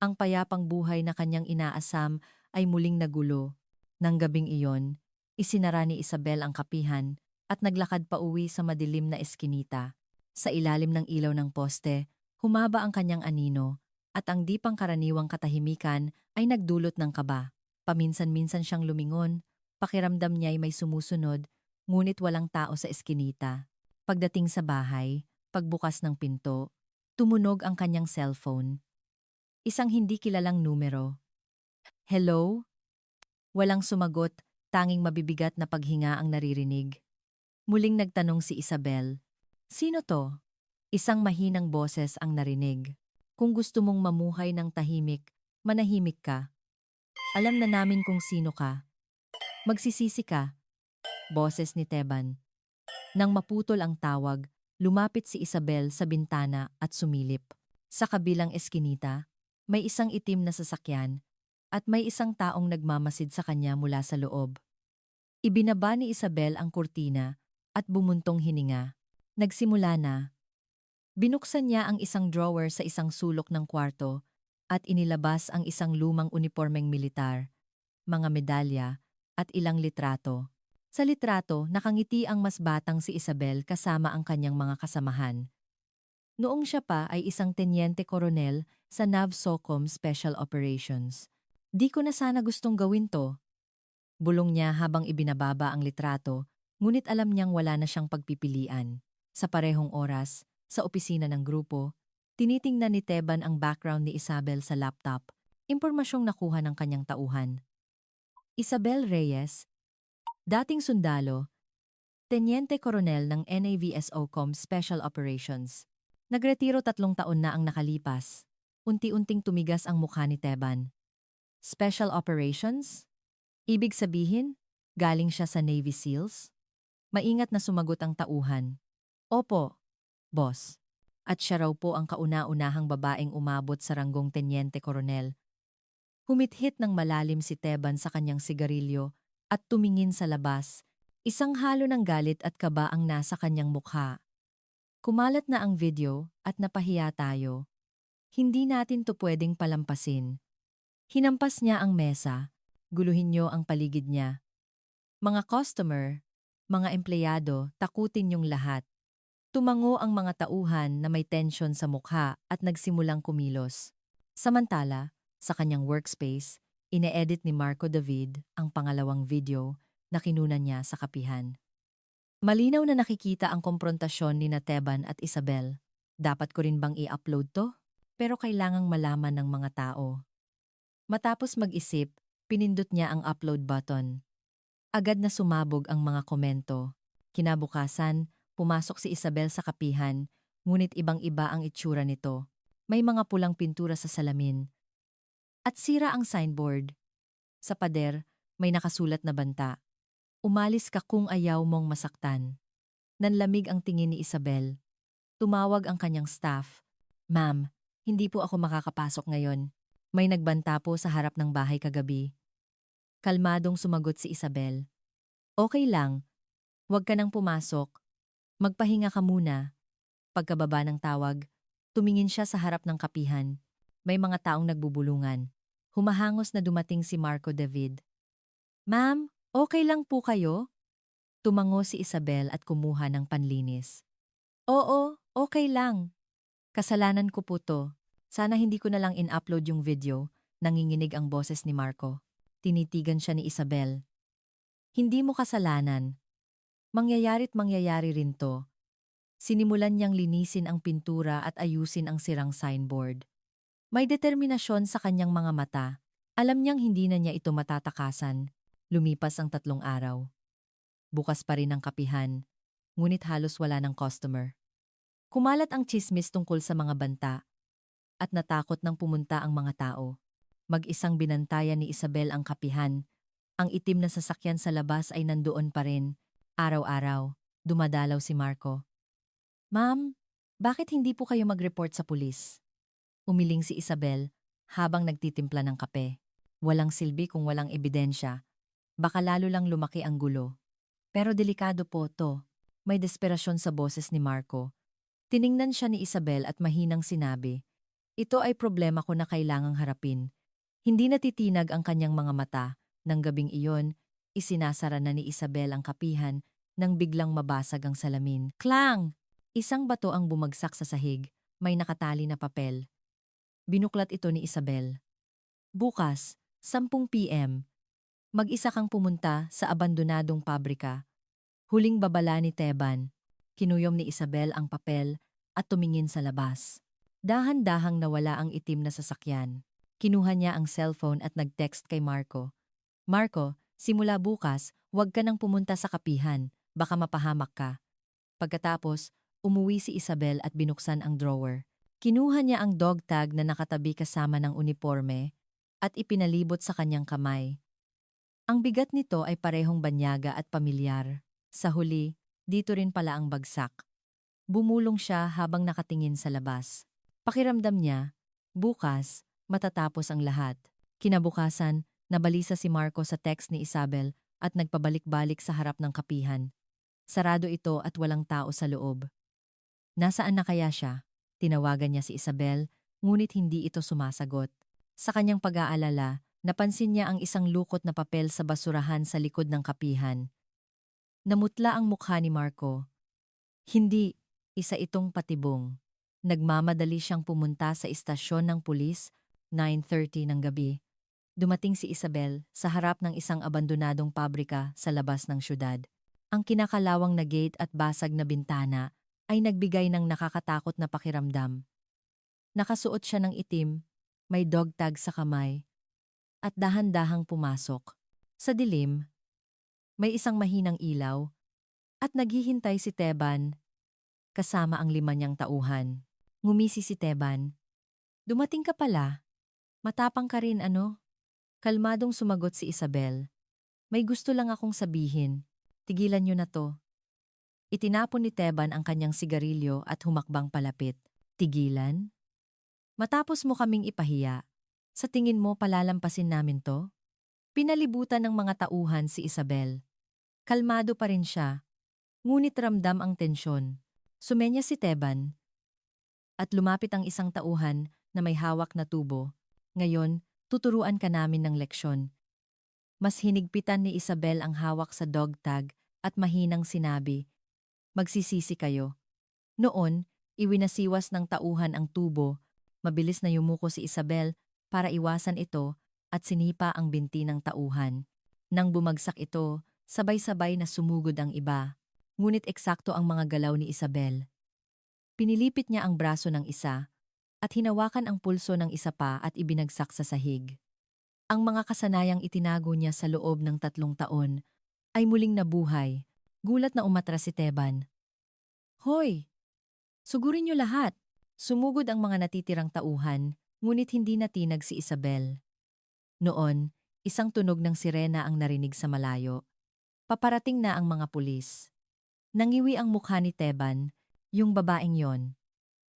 Ang payapang buhay na kanyang inaasam ay muling nagulo. Nang gabing iyon, isinara ni Isabel ang kapihan at naglakad pa uwi sa madilim na eskinita. Sa ilalim ng ilaw ng poste, humaba ang kanyang anino at ang di pangkaraniwang katahimikan ay nagdulot ng kaba. Paminsan-minsan siyang lumingon, pakiramdam niya'y may sumusunod, ngunit walang tao sa eskinita. Pagdating sa bahay, pagbukas ng pinto, tumunog ang kanyang cellphone. Isang hindi kilalang numero. Hello? Walang sumagot, tanging mabibigat na paghinga ang naririnig. Muling nagtanong si Isabel. Sino to? Isang mahinang boses ang narinig. Kung gusto mong mamuhay ng tahimik, manahimik ka. Alam na namin kung sino ka. Magsisisi ka. Boses ni Teban. Nang maputol ang tawag, lumapit si Isabel sa bintana at sumilip. Sa kabilang eskinita, may isang itim na sasakyan at may isang taong nagmamasid sa kanya mula sa loob. Ibinaba ni Isabel ang kurtina at bumuntong hininga. Nagsimula na. Binuksan niya ang isang drawer sa isang sulok ng kwarto at inilabas ang isang lumang unipormeng militar, mga medalya at ilang litrato. Sa litrato, nakangiti ang mas batang si Isabel kasama ang kanyang mga kasamahan. Noong siya pa ay isang tenyente koronel sa NAVSOCOM Special Operations. Di ko na sana gustong gawin to. Bulong niya habang ibinababa ang litrato, ngunit alam niyang wala na siyang pagpipilian. Sa parehong oras, sa opisina ng grupo, tinitingnan ni Teban ang background ni Isabel sa laptop, impormasyong nakuha ng kanyang tauhan. Isabel Reyes, dating sundalo, tenyente koronel ng NAVSOCOM Special Operations. Nagretiro 3 taon na ang nakalipas. Unti-unting tumigas ang mukha ni Teban. Special Operations? Ibig sabihin, galing siya sa Navy SEALs? Maingat na sumagot ang tauhan. Opo, boss. At siya raw po ang kauna-unahang babaeng umabot sa ranggong tenyente koronel. Humithit ng malalim si Teban sa kanyang sigarilyo at tumingin sa labas. Isang halo ng galit at kaba ang nasa kanyang mukha. Kumalat na ang video at napahiya tayo. Hindi natin to pwedeng palampasin. Hinampas niya ang mesa. Guluhin niyo ang paligid niya. Mga customer, mga empleyado, takutin yung lahat. Tumango ang mga tauhan na may tensyon sa mukha at nagsimulang kumilos. Samantala, sa kanyang workspace, ine-edit ni Marco David ang pangalawang video na kinunan niya sa kapihan. Malinaw na nakikita ang komprontasyon ni Teban at Isabel. Dapat ko rin bang i-upload to? Pero kailangang malaman ng mga tao. Matapos mag-isip, pinindot niya ang upload button. Agad na sumabog ang mga komento. Kinabukasan, pumasok si Isabel sa kapihan, ngunit ibang-iba ang itsura nito. May mga pulang pintura sa salamin. At sira ang signboard. Sa pader, may nakasulat na banta. Umalis ka kung ayaw mong masaktan. Nanlamig ang tingin ni Isabel. Tumawag ang kanyang staff. Ma'am, hindi po ako makakapasok ngayon. May nagbanta po sa harap ng bahay kagabi. Kalmadong sumagot si Isabel. Okay lang. Huwag ka nang pumasok. Magpahinga ka muna. Pagkababa ng tawag, tumingin siya sa harap ng kapihan. May mga taong nagbubulungan. Humahangos na dumating si Marco David. Ma'am, okay lang po kayo? Tumango si Isabel at kumuha ng panlinis. Oo, okay lang. Kasalanan ko po to. Sana hindi ko na lang in-upload yung video, nanginginig ang boses ni Marco. Tinitigan siya ni Isabel. Hindi mo kasalanan. Mangyayari't mangyayari rin to. Sinimulan niyang linisin ang pintura at ayusin ang sirang signboard. May determinasyon sa kanyang mga mata. Alam niyang hindi na niya ito matatakasan. Lumipas ang 3 araw. Bukas pa rin ang kapihan, ngunit halos wala ng customer. Kumalat ang tsismis tungkol sa mga banta at natakot nang pumunta ang mga tao. Mag-isang binantayan ni Isabel ang kapihan. Ang itim na sasakyan sa labas ay nandoon pa rin. Araw-araw, dumadalaw si Marco. Ma'am, bakit hindi po kayo mag-report sa pulis? Umiling si Isabel habang nagtitimpla ng kape. Walang silbi kung walang ebidensya. Baka lalo lang lumaki ang gulo. Pero delikado po to. May desperasyon sa boses ni Marco. Tiningnan siya ni Isabel at mahinang sinabi, ito ay problema ko na kailangang harapin. Hindi natitinag ang kanyang mga mata. Nang gabing iyon, isinasara na ni Isabel ang kapihan nang biglang mabasag ang salamin. Klang! Isang bato ang bumagsak sa sahig, may nakatali na papel. Binuklat ito ni Isabel. Bukas, 10 PM, mag-isa kang pumunta sa abandonadong pabrika. Huling babala ni Teban. Kinuyom ni Isabel ang papel at tumingin sa labas. Dahan-dahang nawala ang itim na sasakyan. Kinuha niya ang cellphone at nag-text kay Marco. Marco, simula bukas, huwag ka nang pumunta sa kapihan. Baka mapahamak ka. Pagkatapos, umuwi si Isabel at binuksan ang drawer. Kinuha niya ang dog tag na nakatabi kasama ng uniforme at ipinalibot sa kanyang kamay. Ang bigat nito ay parehong banyaga at pamilyar. Sa huli, dito rin pala ang bagsak. Bumulong siya habang nakatingin sa labas. Pakiramdam niya, bukas, matatapos ang lahat. Kinabukasan, nabalisa si Marco sa text ni Isabel at nagpabalik-balik sa harap ng kapihan. Sarado ito at walang tao sa loob. Nasaan na kaya siya? Tinawagan niya si Isabel, ngunit hindi ito sumasagot. Sa kanyang pag-aalala, napansin niya ang isang lukot na papel sa basurahan sa likod ng kapihan. Namutla ang mukha ni Marco. Hindi, isa itong patibong. Nagmamadali siyang pumunta sa istasyon ng pulis, 9:30 ng gabi. Dumating si Isabel sa harap ng isang abandonadong pabrika sa labas ng syudad. Ang kinakalawang na gate at basag na bintana ay nagbigay ng nakakatakot na pakiramdam. Nakasuot siya ng itim, may dog tag sa kamay, at dahan-dahang pumasok. Sa dilim, may isang mahinang ilaw, at naghihintay si Teban, kasama ang 5 niyang tauhan. Ngumisi si Teban. Dumating ka pala. Matapang ka rin ano? Kalmadong sumagot si Isabel. May gusto lang akong sabihin. Tigilan niyo na to. Itinapon ni Teban ang kanyang sigarilyo at humakbang palapit. Tigilan? Matapos mo kaming ipahiya, sa tingin mo palalampasin namin to? Pinalibutan ng mga tauhan si Isabel. Kalmado pa rin siya, ngunit ramdam ang tensyon. Sumenya si Teban at lumapit ang isang tauhan na may hawak na tubo. Ngayon, tuturuan ka namin ng leksyon. Mas hinigpitan ni Isabel ang hawak sa dog tag at mahinang sinabi, magsisisi kayo. Noon, iwinasiwas ng tauhan ang tubo. Mabilis na yumuko si Isabel para iwasan ito at sinipa ang binti ng tauhan. Nang bumagsak ito, sabay-sabay na sumugod ang iba. Ngunit eksakto ang mga galaw ni Isabel. Pinilipit niya ang braso ng isa at hinawakan ang pulso ng isa pa at ibinagsak sa sahig. Ang mga kasanayang itinago niya sa loob ng 3 taon ay muling nabuhay. Gulat na umatras si Teban. Hoy! Sugurin niyo lahat! Sumugod ang mga natitirang tauhan, ngunit hindi natinag si Isabel. Noon, isang tunog ng sirena ang narinig sa malayo. Paparating na ang mga pulis. Nangiwi ang mukha ni Teban, yung babaeng yon.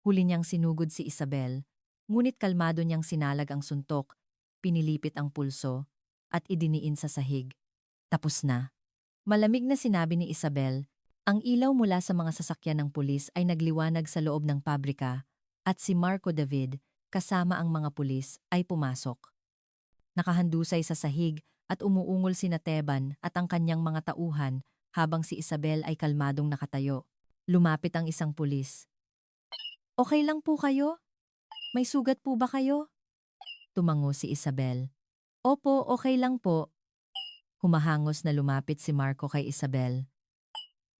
Huli niyang sinugod si Isabel, ngunit kalmado niyang sinalag ang suntok, pinilipit ang pulso, at idiniin sa sahig. Tapos na. Malamig na sinabi ni Isabel, ang ilaw mula sa mga sasakyan ng pulis ay nagliwanag sa loob ng pabrika, at si Marco David, kasama ang mga pulis, ay pumasok. Nakahandusay sa sahig at umuungol sina Teban at ang kanyang mga tauhan habang si Isabel ay kalmadong nakatayo. Lumapit ang isang pulis. Okay lang po kayo? May sugat po ba kayo? Tumango si Isabel. Opo, okay lang po. Humahangos na lumapit si Marco kay Isabel.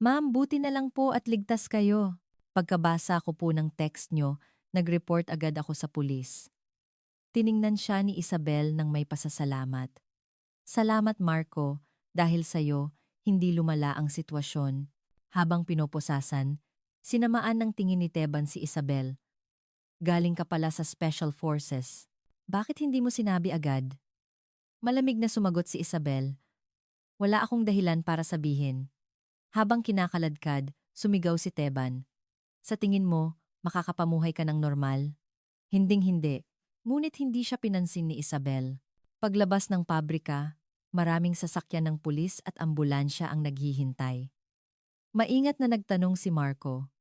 Ma'am, buti na lang po at ligtas kayo. Pagkabasa ko po ng text nyo, nag-report agad ako sa pulis. Tiningnan siya ni Isabel ng may pasasalamat. Salamat Marco, dahil sa'yo, hindi lumala ang sitwasyon. Habang pinoposasan, sinamaan ng tingin ni Teban si Isabel. Galing ka pala sa Special Forces. Bakit hindi mo sinabi agad? Malamig na sumagot si Isabel. Wala akong dahilan para sabihin. Habang kinakaladkad, sumigaw si Teban. Sa tingin mo, makakapamuhay ka ng normal? Hinding-hindi, ngunit hindi siya pinansin ni Isabel. Paglabas ng pabrika, maraming sasakyan ng pulis at ambulansya ang naghihintay. Maingat na nagtanong si Marco.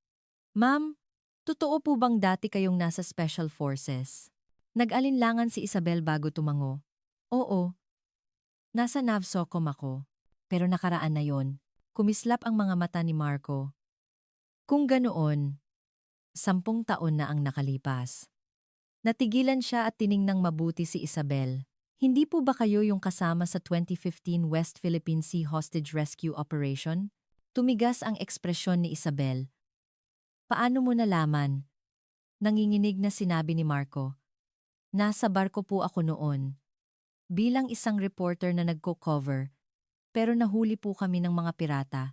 Ma'am, totoo po bang dati kayong nasa Special Forces? Nag-alinlangan si Isabel bago tumango. Oo, nasa Navsocom ako, pero nakaraan na yon. Kumislap ang mga mata ni Marco. Kung ganoon, 10 taon na ang nakalipas. Natigilan siya at tiningnang mabuti si Isabel. Hindi po ba kayo yung kasama sa 2015 West Philippine Sea Hostage Rescue Operation? Tumigas ang ekspresyon ni Isabel. Paano mo nalaman? Nanginginig na sinabi ni Marco. Nasa barko po ako noon. Bilang isang reporter na nagko-cover, pero nahuli po kami ng mga pirata.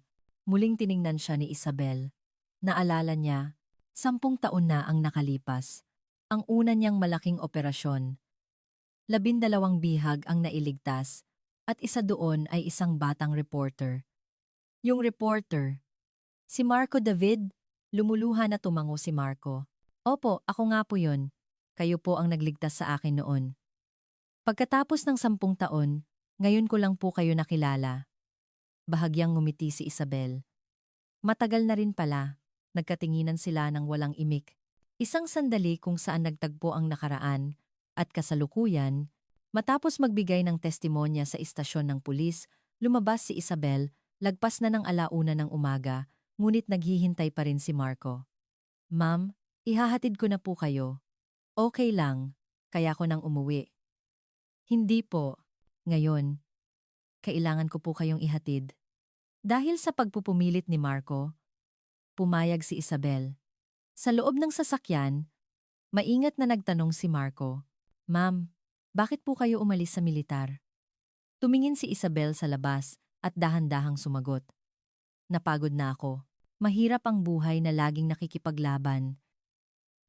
Muling tiningnan siya ni Isabel. Naalala niya, 10 taon na ang nakalipas. Ang una niyang malaking operasyon. 12 bihag ang nailigtas, at isa doon ay isang batang reporter. Yung reporter, si Marco David, lumuluha na tumango si Marco. Opo, ako nga po yun. Kayo po ang nagligtas sa akin noon. Pagkatapos ng 10 taon, ngayon ko lang po kayo nakilala. Bahagyang ngumiti si Isabel. Matagal na rin pala. Nagkatinginan sila ng walang imik. Isang sandali kung saan nagtagpo ang nakaraan at kasalukuyan. Matapos magbigay ng testimonya sa istasyon ng pulis, lumabas si Isabel, lagpas na ng 1:00 ng umaga, ngunit naghihintay pa rin si Marco. Ma'am, ihahatid ko na po kayo. Okay lang, kaya ko nang umuwi. Hindi po. Ngayon, kailangan ko po kayong ihatid. Dahil sa pagpupumilit ni Marco, pumayag si Isabel. Sa loob ng sasakyan, maingat na nagtanong si Marco, Ma'am, bakit po kayo umalis sa militar? Tumingin si Isabel sa labas at dahan-dahang sumagot. Napagod na ako. Mahirap ang buhay na laging nakikipaglaban.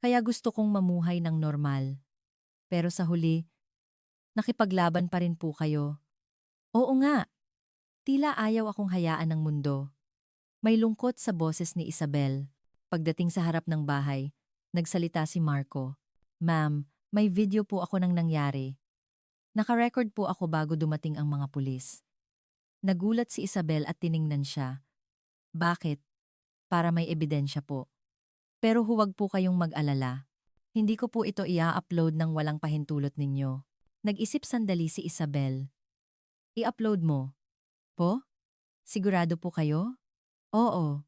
Kaya gusto kong mamuhay ng normal. Pero sa huli, nakipaglaban pa rin po kayo. Oo nga, tila ayaw akong hayaan ng mundo. May lungkot sa boses ni Isabel. Pagdating sa harap ng bahay, nagsalita si Marco. Ma'am, may video po ako ng nangyari. Naka-record po ako bago dumating ang mga pulis. Nagulat si Isabel at tiningnan siya. Bakit? Para may ebidensya po. Pero huwag po kayong mag-alala. Hindi ko po ito i-upload ng walang pahintulot ninyo. Nag-isip sandali si Isabel. I-upload mo. Po? Sigurado po kayo? Oo.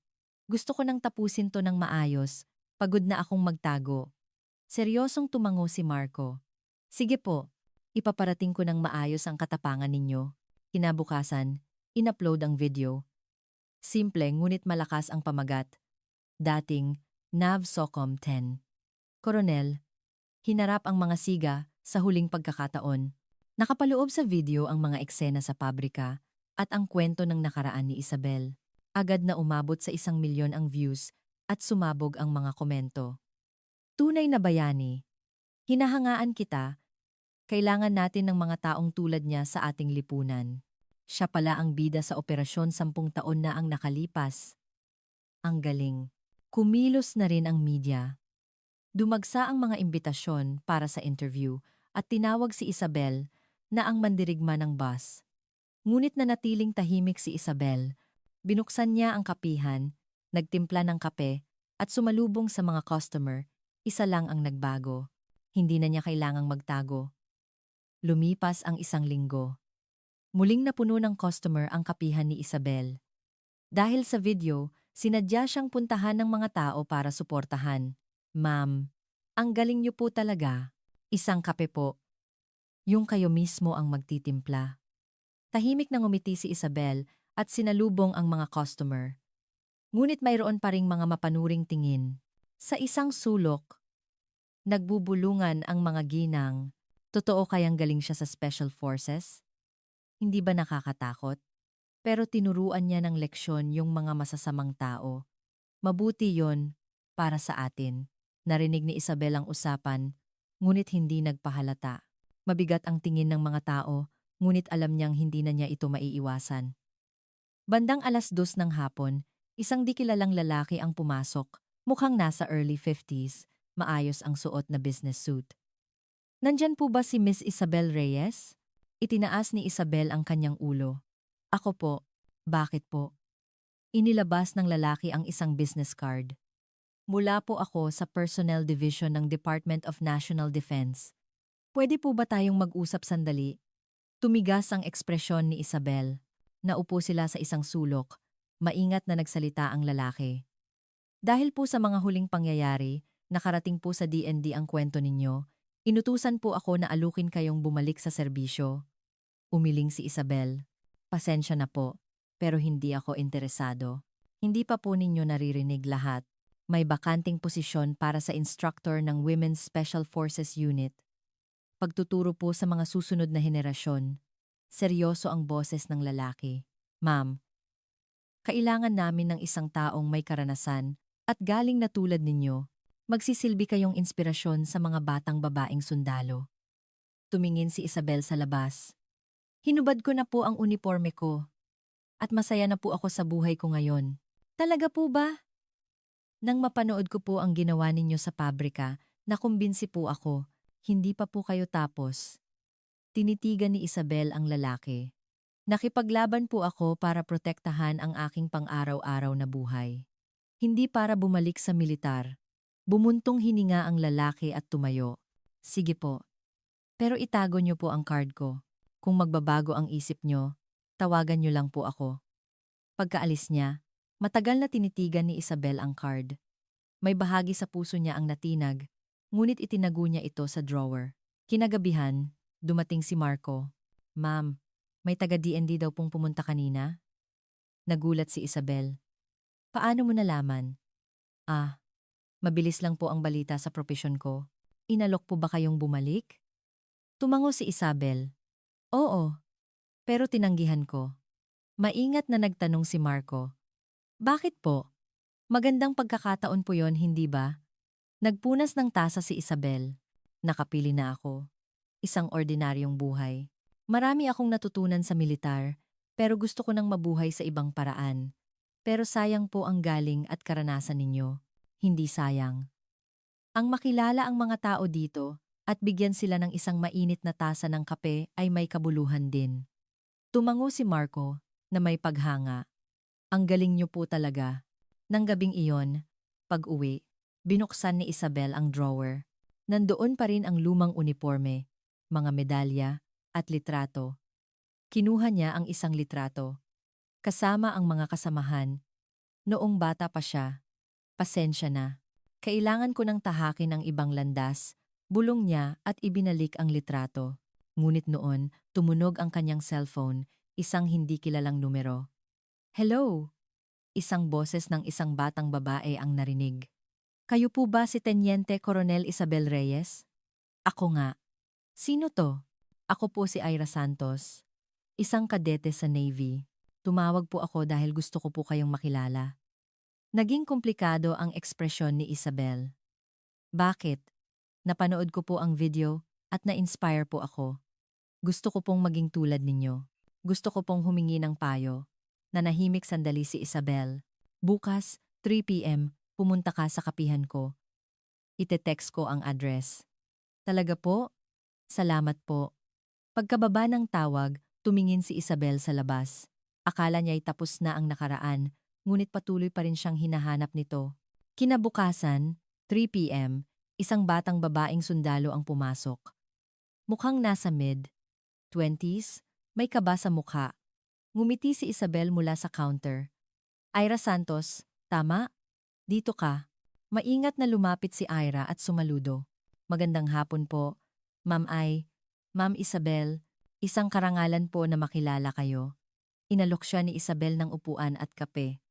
Gusto ko nang tapusin to ng maayos. Pagod na akong magtago. Seryosong tumango si Marco. Sige po. Ipaparating ko ng maayos ang katapangan ninyo. Kinabukasan, in-upload ang video. Simple ngunit malakas ang pamagat. Dating NAV SOCOM 10. Koronel, hinarap ang mga siga sa huling pagkakataon. Nakapaloob sa video ang mga eksena sa pabrika at ang kwento ng nakaraan ni Isabel. Agad na umabot sa 1,000,000 ang views at sumabog ang mga komento. Tunay na bayani. Hinahangaan kita. Kailangan natin ng mga taong tulad niya sa ating lipunan. Siya pala ang bida sa operasyon 10 taon na ang nakalipas. Ang galing. Kumilos na rin ang media. Dumagsa ang mga imbitasyon para sa interview at tinawag si Isabel na ang mandirigma ng bus. Ngunit nanatiling tahimik si Isabel. Binuksan niya ang kapihan, nagtimpla ng kape at sumalubong sa mga customer. Isa lang ang nagbago. Hindi na niya kailangang magtago. Lumipas ang 1 linggo. Muling napuno ng customer ang kapihan ni Isabel. Dahil sa video, sinadya siyang puntahan ng mga tao para suportahan. Ma'am, ang galing niyo po talaga. Isang kape po. Yung kayo mismo ang magtitimpla. Tahimik na ngumiti si Isabel at sinalubong ang mga customer. Ngunit mayroon pa ring mga mapanuring tingin. Sa isang sulok, nagbubulungan ang mga ginang. Totoo kayang galing siya sa Special Forces? Hindi ba nakakatakot? Pero tinuruan niya ng leksyon yung mga masasamang tao. Mabuti yon para sa atin. Narinig ni Isabel ang usapan, ngunit hindi nagpahalata. Mabigat ang tingin ng mga tao, ngunit alam niyang hindi na niya ito maiiwasan. Bandang 2:00 ng hapon, isang di kilalang lalaki ang pumasok, mukhang nasa early 50s, maayos ang suot na business suit. Nandyan po ba si Miss Isabel Reyes? Itinaas ni Isabel ang kanyang ulo. Ako po. Bakit po? Inilabas ng lalaki ang isang business card. Mula po ako sa Personnel Division ng Department of National Defense. Pwede po ba tayong mag-usap sandali? Tumigas ang ekspresyon ni Isabel. Naupo sila sa isang sulok. Maingat na nagsalita ang lalaki. Dahil po sa mga huling pangyayari, nakarating po sa DND ang kwento ninyo. Inutusan po ako na alukin kayong bumalik sa serbisyo. Umiling si Isabel. Pasensya na po, pero hindi ako interesado. Hindi pa po ninyo naririnig lahat. May bakanting posisyon para sa instructor ng Women's Special Forces Unit. Pagtuturo po sa mga susunod na henerasyon. Seryoso ang boses ng lalaki. Ma'am, kailangan namin ng isang taong may karanasan at galing na tulad ninyo. Magsisilbi kayong inspirasyon sa mga batang babaeng sundalo. Tumingin si Isabel sa labas. Hinubad ko na po ang uniforme ko. At masaya na po ako sa buhay ko ngayon. Talaga po ba? Nang mapanood ko po ang ginawa ninyo sa pabrika, nakumbinsi po ako. Hindi pa po kayo tapos. Tinitigan ni Isabel ang lalaki. Nakipaglaban po ako para protektahan ang aking pang-araw-araw na buhay. Hindi para bumalik sa militar. Bumuntong hininga ang lalaki at tumayo. Sige po. Pero itago niyo po ang card ko. Kung magbabago ang isip niyo, tawagan niyo lang po ako. Pagkaalis niya, matagal na tinitigan ni Isabel ang card. May bahagi sa puso niya ang natinag, ngunit itinago niya ito sa drawer. Kinagabihan, dumating si Marco. Ma'am, may taga-DND daw pong pumunta kanina? Nagulat si Isabel. Paano mo nalaman? Mabilis lang po ang balita sa propesyon ko. Inalok po ba kayong bumalik? Tumango si Isabel. Oo, pero tinanggihan ko. Maingat na nagtanong si Marco. Bakit po? Magandang pagkakataon po yon, hindi ba? Nagpunas ng tasa si Isabel. Nakapili na ako. Isang ordinaryong buhay. Marami akong natutunan sa militar, pero gusto ko nang mabuhay sa ibang paraan. Pero sayang po ang galing at karanasan ninyo. Hindi sayang. Ang makilala ang mga tao dito at bigyan sila ng isang mainit na tasa ng kape ay may kabuluhan din. Tumango si Marco na may paghanga. Ang galing niyo po talaga. Nang gabing iyon, pag-uwi, binuksan ni Isabel ang drawer. Nandoon pa rin ang lumang uniforme, mga medalya at litrato. Kinuha niya ang isang litrato. Kasama ang mga kasamahan. Noong bata pa siya. Pasensya na. Kailangan ko nang tahakin ang ibang landas. Bulong niya at ibinalik ang litrato. Ngunit noon, tumunog ang kanyang cellphone, isang hindi kilalang numero. Hello! Isang boses ng isang batang babae ang narinig. Kayo po ba si Teniente Coronel Isabel Reyes? Ako nga. Sino to? Ako po si Ira Santos. Isang kadete sa Navy. Tumawag po ako dahil gusto ko po kayong makilala. Naging komplikado ang ekspresyon ni Isabel. Bakit? Napanood ko po ang video at na-inspire po ako. Gusto ko pong maging tulad ninyo. Gusto ko pong humingi ng payo. Nanahimik sandali si Isabel. Bukas, 3 p.m., pumunta ka sa kapihan ko. Ite-text ko ang address. Talaga po? Salamat po. Pagkababa ng tawag, tumingin si Isabel sa labas. Akala niya'y tapos na ang nakaraan, ngunit patuloy pa rin siyang hinahanap nito. Kinabukasan, 3 p.m., isang batang babaeng sundalo ang pumasok. Mukhang nasa mid-20s, may kaba sa mukha. Ngumiti si Isabel mula sa counter. Ira Santos, tama? Dito ka. Maingat na lumapit si Ira at sumaludo. Magandang hapon po, Ma'am Isabel, isang karangalan po na makilala kayo. Inalok siya ni Isabel ng upuan at kape.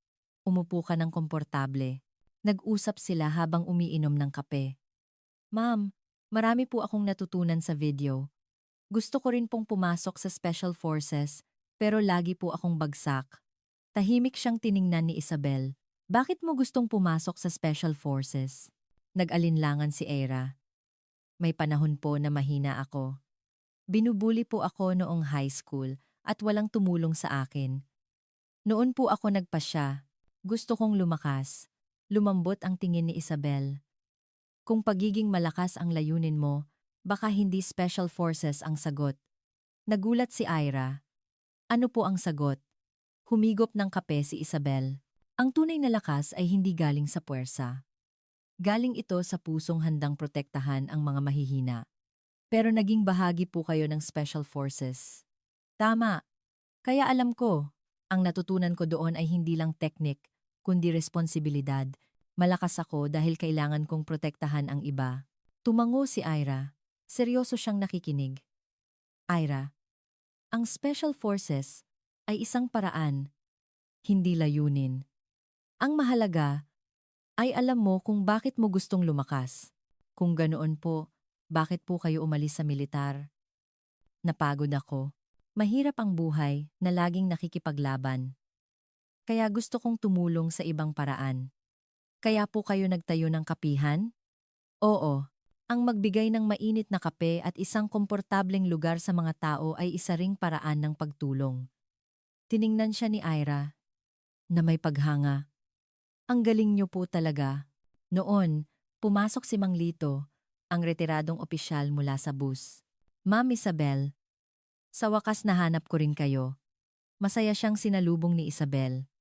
Umupo ka ng komportable. Nag-usap sila habang umiinom ng kape. Ma'am, marami po akong natutunan sa video. Gusto ko rin pong pumasok sa Special Forces, pero lagi po akong bagsak. Tahimik siyang tiningnan ni Isabel. Bakit mo gustong pumasok sa Special Forces? Nag-alinlangan si Eira. May panahon po na mahina ako. Binubuli po ako noong high school at walang tumulong sa akin. Noon po ako nagpasya. Gusto kong lumakas. Lumambot ang tingin ni Isabel. Kung pagiging malakas ang layunin mo, baka hindi Special Forces ang sagot. Nagulat si Ira. Ano po ang sagot? Humigop ng kape si Isabel. Ang tunay na lakas ay hindi galing sa puwersa. Galing ito sa pusong handang protektahan ang mga mahihina. Pero naging bahagi po kayo ng Special Forces. Tama. Kaya alam ko, ang natutunan ko doon ay hindi lang teknik, kundi responsibilidad. Malakas ako dahil kailangan kong protektahan ang iba. Tumango si Ira. Seryoso siyang nakikinig. Ira, ang Special Forces ay isang paraan, hindi layunin. Ang mahalaga ay alam mo kung bakit mo gustong lumakas. Kung ganoon po, bakit po kayo umalis sa militar? Napagod ako. Mahirap ang buhay na laging nakikipaglaban. Kaya gusto kong tumulong sa ibang paraan. Kaya po kayo nagtayo ng kapihan? Oo. Ang magbigay ng mainit na kape at isang komportableng lugar sa mga tao ay isa ring paraan ng pagtulong. Tiningnan siya ni Ira na may paghanga. Ang galing niyo po talaga. Noon, pumasok si Mang Lito, ang retiradong opisyal mula sa bus. Ma'am Isabel, sa wakas nahanap ko rin kayo. Masaya siyang sinalubong ni Isabel.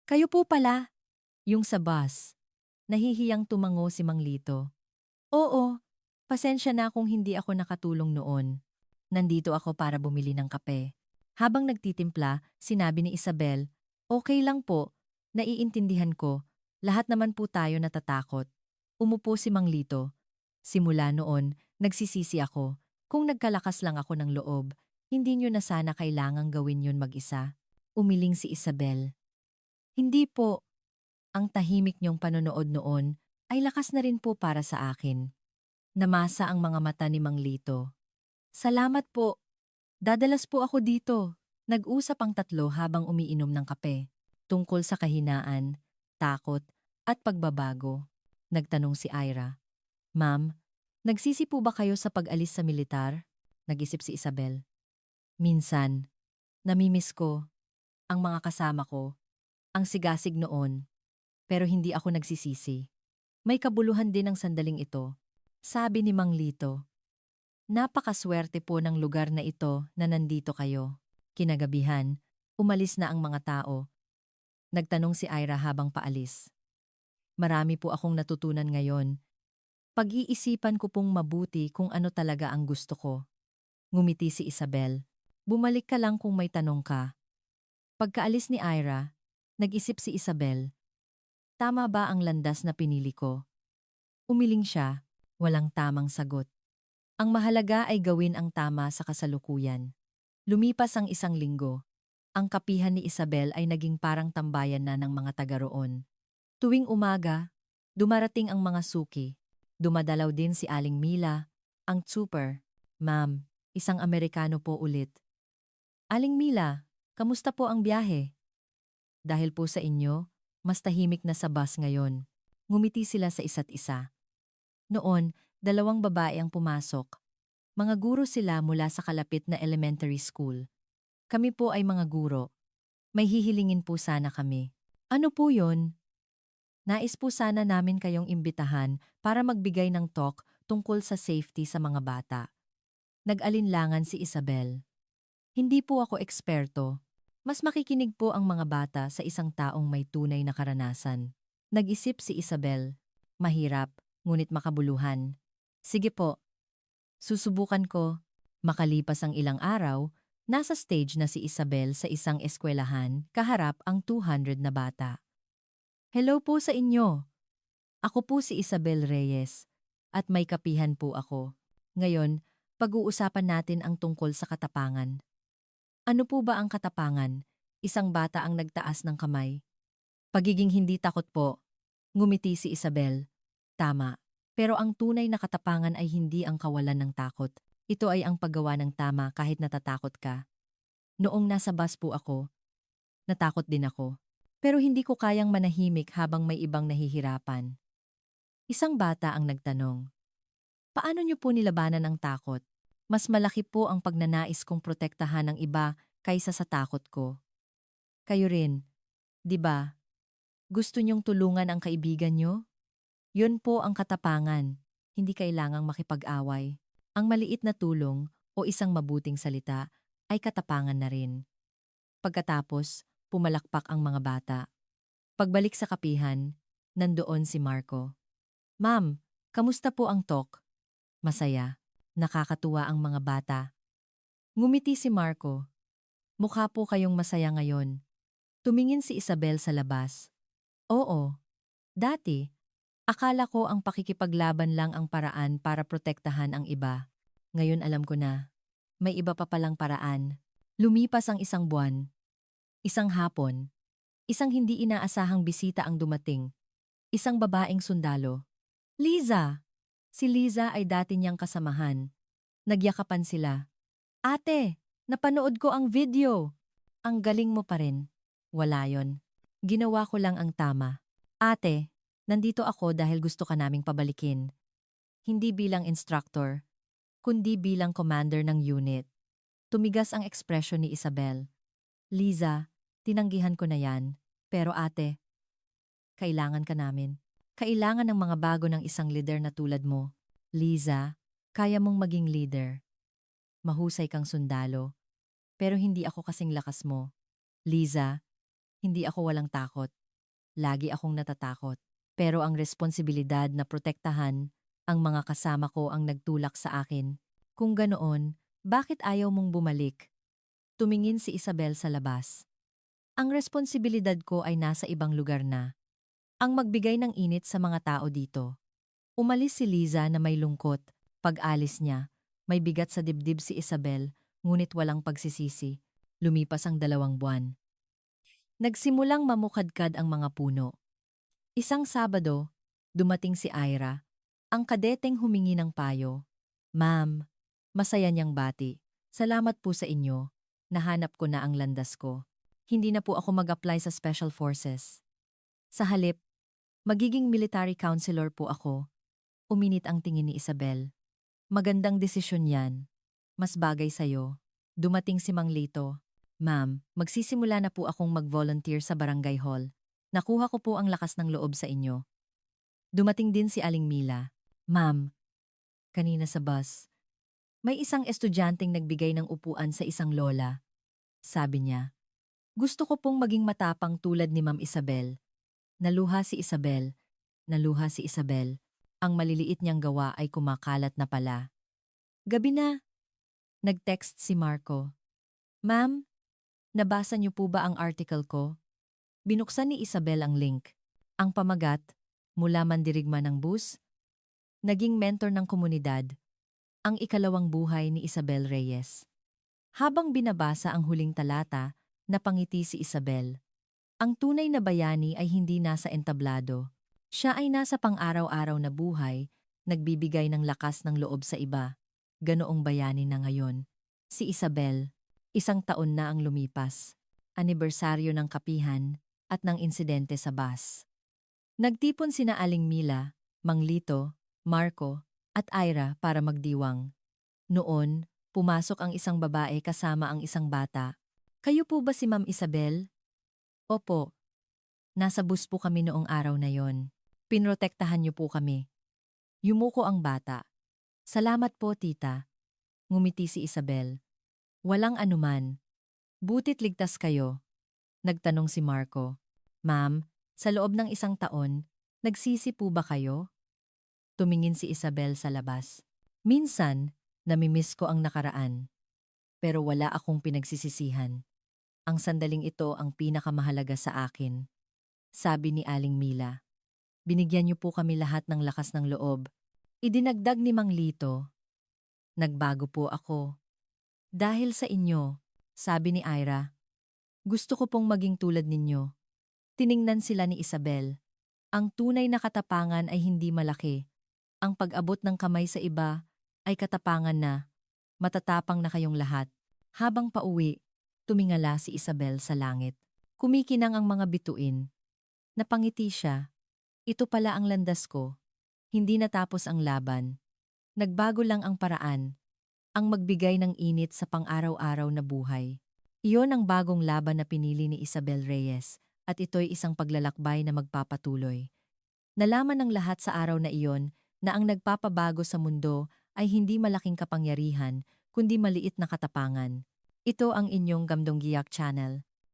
Kayo po pala, yung sa bus. Nahihiyang tumango si Mang Lito. Oo, pasensya na kung hindi ako nakatulong noon. Nandito ako para bumili ng kape. Habang nagtitimpla, sinabi ni Isabel, okay lang po, naiintindihan ko, lahat naman po tayo natatakot. Umupo si Mang Lito. Simula noon, nagsisisi ako. Kung nagkalakas lang ako ng loob, hindi nyo na sana kailangang gawin yun mag-isa. Umiling si Isabel. Hindi po. Ang tahimik niyong panonood noon ay lakas na rin po para sa akin. Namasa ang mga mata ni Mang Lito. Salamat po. Dadalas po ako dito. Nag-usap ang tatlo habang umiinom ng kape. Tungkol sa kahinaan, takot, at pagbabago. Nagtanong si Ira. Ma'am, nagsisi po ba kayo sa pag-alis sa militar? Nag-isip si Isabel. Minsan, namimiss ko ang mga kasama ko, ang sigasig noon, pero hindi ako nagsisisi. May kabuluhan din ang sandaling ito, sabi ni Mang Lito. Napakaswerte po ng lugar na ito na nandito kayo. Kinagabihan, umalis na ang mga tao. Nagtanong si Ira habang paalis. Marami po akong natutunan ngayon. Pag-iisipan ko pong mabuti kung ano talaga ang gusto ko. Ngumiti si Isabel. Bumalik ka lang kung may tanong ka. Pagkaalis ni Ira, nag-isip si Isabel. Tama ba ang landas na pinili ko? Umiling siya, walang tamang sagot. Ang mahalaga ay gawin ang tama sa kasalukuyan. Lumipas ang isang linggo. Ang kapihan ni Isabel ay naging parang tambayan na ng mga taga roon. Tuwing umaga, dumarating ang mga suki. Dumadalaw din si Aling Mila, ang super. Ma'am, isang Amerikano po ulit. Aling Mila, kamusta po ang biyahe? Dahil po sa inyo, mas tahimik na sa bus ngayon. Ngumiti sila sa isa't isa. Noon, dalawang babae ang pumasok. Mga guro sila mula sa kalapit na elementary school. Kami po ay mga guro. May hihilingin po sana kami. Ano po yon? Nais po sana namin kayong imbitahan para magbigay ng talk tungkol sa safety sa mga bata. Nag-alinlangan si Isabel. Hindi po ako eksperto. Mas makikinig po ang mga bata sa isang taong may tunay na karanasan. Nag-isip si Isabel. Mahirap, ngunit makabuluhan. Sige po. Susubukan ko. Makalipas ang ilang araw, nasa stage na si Isabel sa isang eskwelahan, kaharap ang 200 na bata. Hello po sa inyo. Ako po si Isabel Reyes, at may kapihan po ako. Ngayon, pag-uusapan natin ang tungkol sa katapangan. Ano po ba ang katapangan? Isang bata ang nagtaas ng kamay. Pagiging hindi takot po. Ngumiti si Isabel. Tama. Pero ang tunay na katapangan ay hindi ang kawalan ng takot. Ito ay ang paggawa ng tama kahit natatakot ka. Noong nasa bus po ako, natakot din ako. Pero hindi ko kayang manahimik habang may ibang nahihirapan. Isang bata ang nagtanong. Paano niyo po nilabanan ang takot? Mas malaki po ang pagnanais kong protektahan ng iba kaysa sa takot ko. Kayo rin, di ba? Gusto niyong tulungan ang kaibigan niyo? Yun po ang katapangan. Hindi kailangang makipag-away. Ang maliit na tulong o isang mabuting salita ay katapangan na rin. Pagkatapos, pumalakpak ang mga bata. Pagbalik sa kapihan, nandoon si Marco. Ma'am, kamusta po ang talk? Masaya. Nakakatuwa ang mga bata. Ngumiti si Marco. Mukha po kayong masaya ngayon. Tumingin si Isabel sa labas. Oo. Dati, akala ko ang pakikipaglaban lang ang paraan para protektahan ang iba. Ngayon alam ko na. May iba pa palang paraan. Lumipas ang isang buwan, isang hapon, isang hindi inaasahang bisita ang dumating. Isang babaeng sundalo. Liza! Si Liza ay dati niyang kasamahan. Nagyakapan sila. Ate, napanood ko ang video. Ang galing mo pa rin. Wala yon. Ginawa ko lang ang tama. Ate, nandito ako dahil gusto ka naming pabalikin. Hindi bilang instructor, kundi bilang commander ng unit. Tumigas ang ekspresyon ni Isabel. Liza, tinanggihan ko na yan. Pero ate, kailangan ka namin. Kailangan ng mga bago ng isang leader na tulad mo. Liza, kaya mong maging leader. Mahusay kang sundalo. Pero hindi ako kasing lakas mo. Liza, hindi ako walang takot. Lagi akong natatakot. Pero ang responsibilidad na protektahan ang mga kasama ko ang nagtulak sa akin. Kung ganoon, bakit ayaw mong bumalik? Tumingin si Isabel sa labas. Ang responsibilidad ko ay nasa ibang lugar na. Ang magbigay ng init sa mga tao dito. Umalis si Liza na may lungkot. Pag-alis niya, may bigat sa dibdib si Isabel, ngunit walang pagsisisi. Lumipas ang 2 buwan. Nagsimulang mamukadkad ang mga puno. Isang Sabado, dumating si Ira, ang kadeteng humingi ng payo. Ma'am, masaya niyang bati. Salamat po sa inyo. Nahanap ko na ang landas ko. Hindi na po ako mag-apply sa Special Forces. Sa halip, magiging military counselor po ako. Uminit ang tingin ni Isabel. Magandang desisyon yan. Mas bagay sa'yo. Dumating si Mang Lito. Ma'am, magsisimula na po akong mag-volunteer sa barangay hall. Nakuha ko po ang lakas ng loob sa inyo. Dumating din si Aling Mila. Ma'am, kanina sa bus, may isang estudyanteng nagbigay ng upuan sa isang lola. Sabi niya, gusto ko pong maging matapang tulad ni Ma'am Isabel. Naluha si Isabel. Naluha si Isabel. Ang maliliit niyang gawa ay kumakalat na pala. Gabi na. Nag-text si Marco. Ma'am, nabasa niyo po ba ang article ko? Binuksan ni Isabel ang link. Ang pamagat, mula mandirigma ng bus, naging mentor ng komunidad. Ang ikalawang buhay ni Isabel Reyes. Habang binabasa ang huling talata, napangiti si Isabel. Ang tunay na bayani ay hindi nasa entablado. Siya ay nasa pang-araw-araw na buhay, nagbibigay ng lakas ng loob sa iba. Ganoong bayani na ngayon. Si Isabel, 1 taon na ang lumipas. Anibersaryo ng kapihan at ng insidente sa bus. Nagtipon sina Aling Mila, Mang Lito, Marco, at Ira para magdiwang. Noon, pumasok ang isang babae kasama ang isang bata. Kayo po ba si Ma'am Isabel? Opo. Nasa bus po kami noong araw na yon. Pinrotektahan niyo po kami. Yumuko ang bata. Salamat po, tita. Ngumiti si Isabel. Walang anuman. Butit ligtas kayo. Nagtanong si Marco. Ma'am, sa loob ng 1 taon, nagsisi po ba kayo? Tumingin si Isabel sa labas. Minsan, namimiss ko ang nakaraan. Pero wala akong pinagsisisihan. Ang sandaling ito ang pinakamahalaga sa akin. Sabi ni Aling Mila. Binigyan niyo po kami lahat ng lakas ng loob. Idinagdag ni Mang Lito. Nagbago po ako. Dahil sa inyo, sabi ni Ira. Gusto ko pong maging tulad ninyo. Tiningnan sila ni Isabel. Ang tunay na katapangan ay hindi malaki. Ang pag-abot ng kamay sa iba ay katapangan na. Matatapang na kayong lahat. Habang pauwi, tumingala si Isabel sa langit. Kumikinang ang mga bituin. Napangiti siya. Ito pala ang landas ko. Hindi natapos ang laban. Nagbago lang ang paraan. Ang magbigay ng init sa pang-araw-araw na buhay. Iyon ang bagong laban na pinili ni Isabel Reyes at ito'y isang paglalakbay na magpapatuloy. Nalaman ng lahat sa araw na iyon na ang nagpapabago sa mundo ay hindi malaking kapangyarihan kundi maliit na katapangan. Ito ang inyong Gamdong Giyak Channel.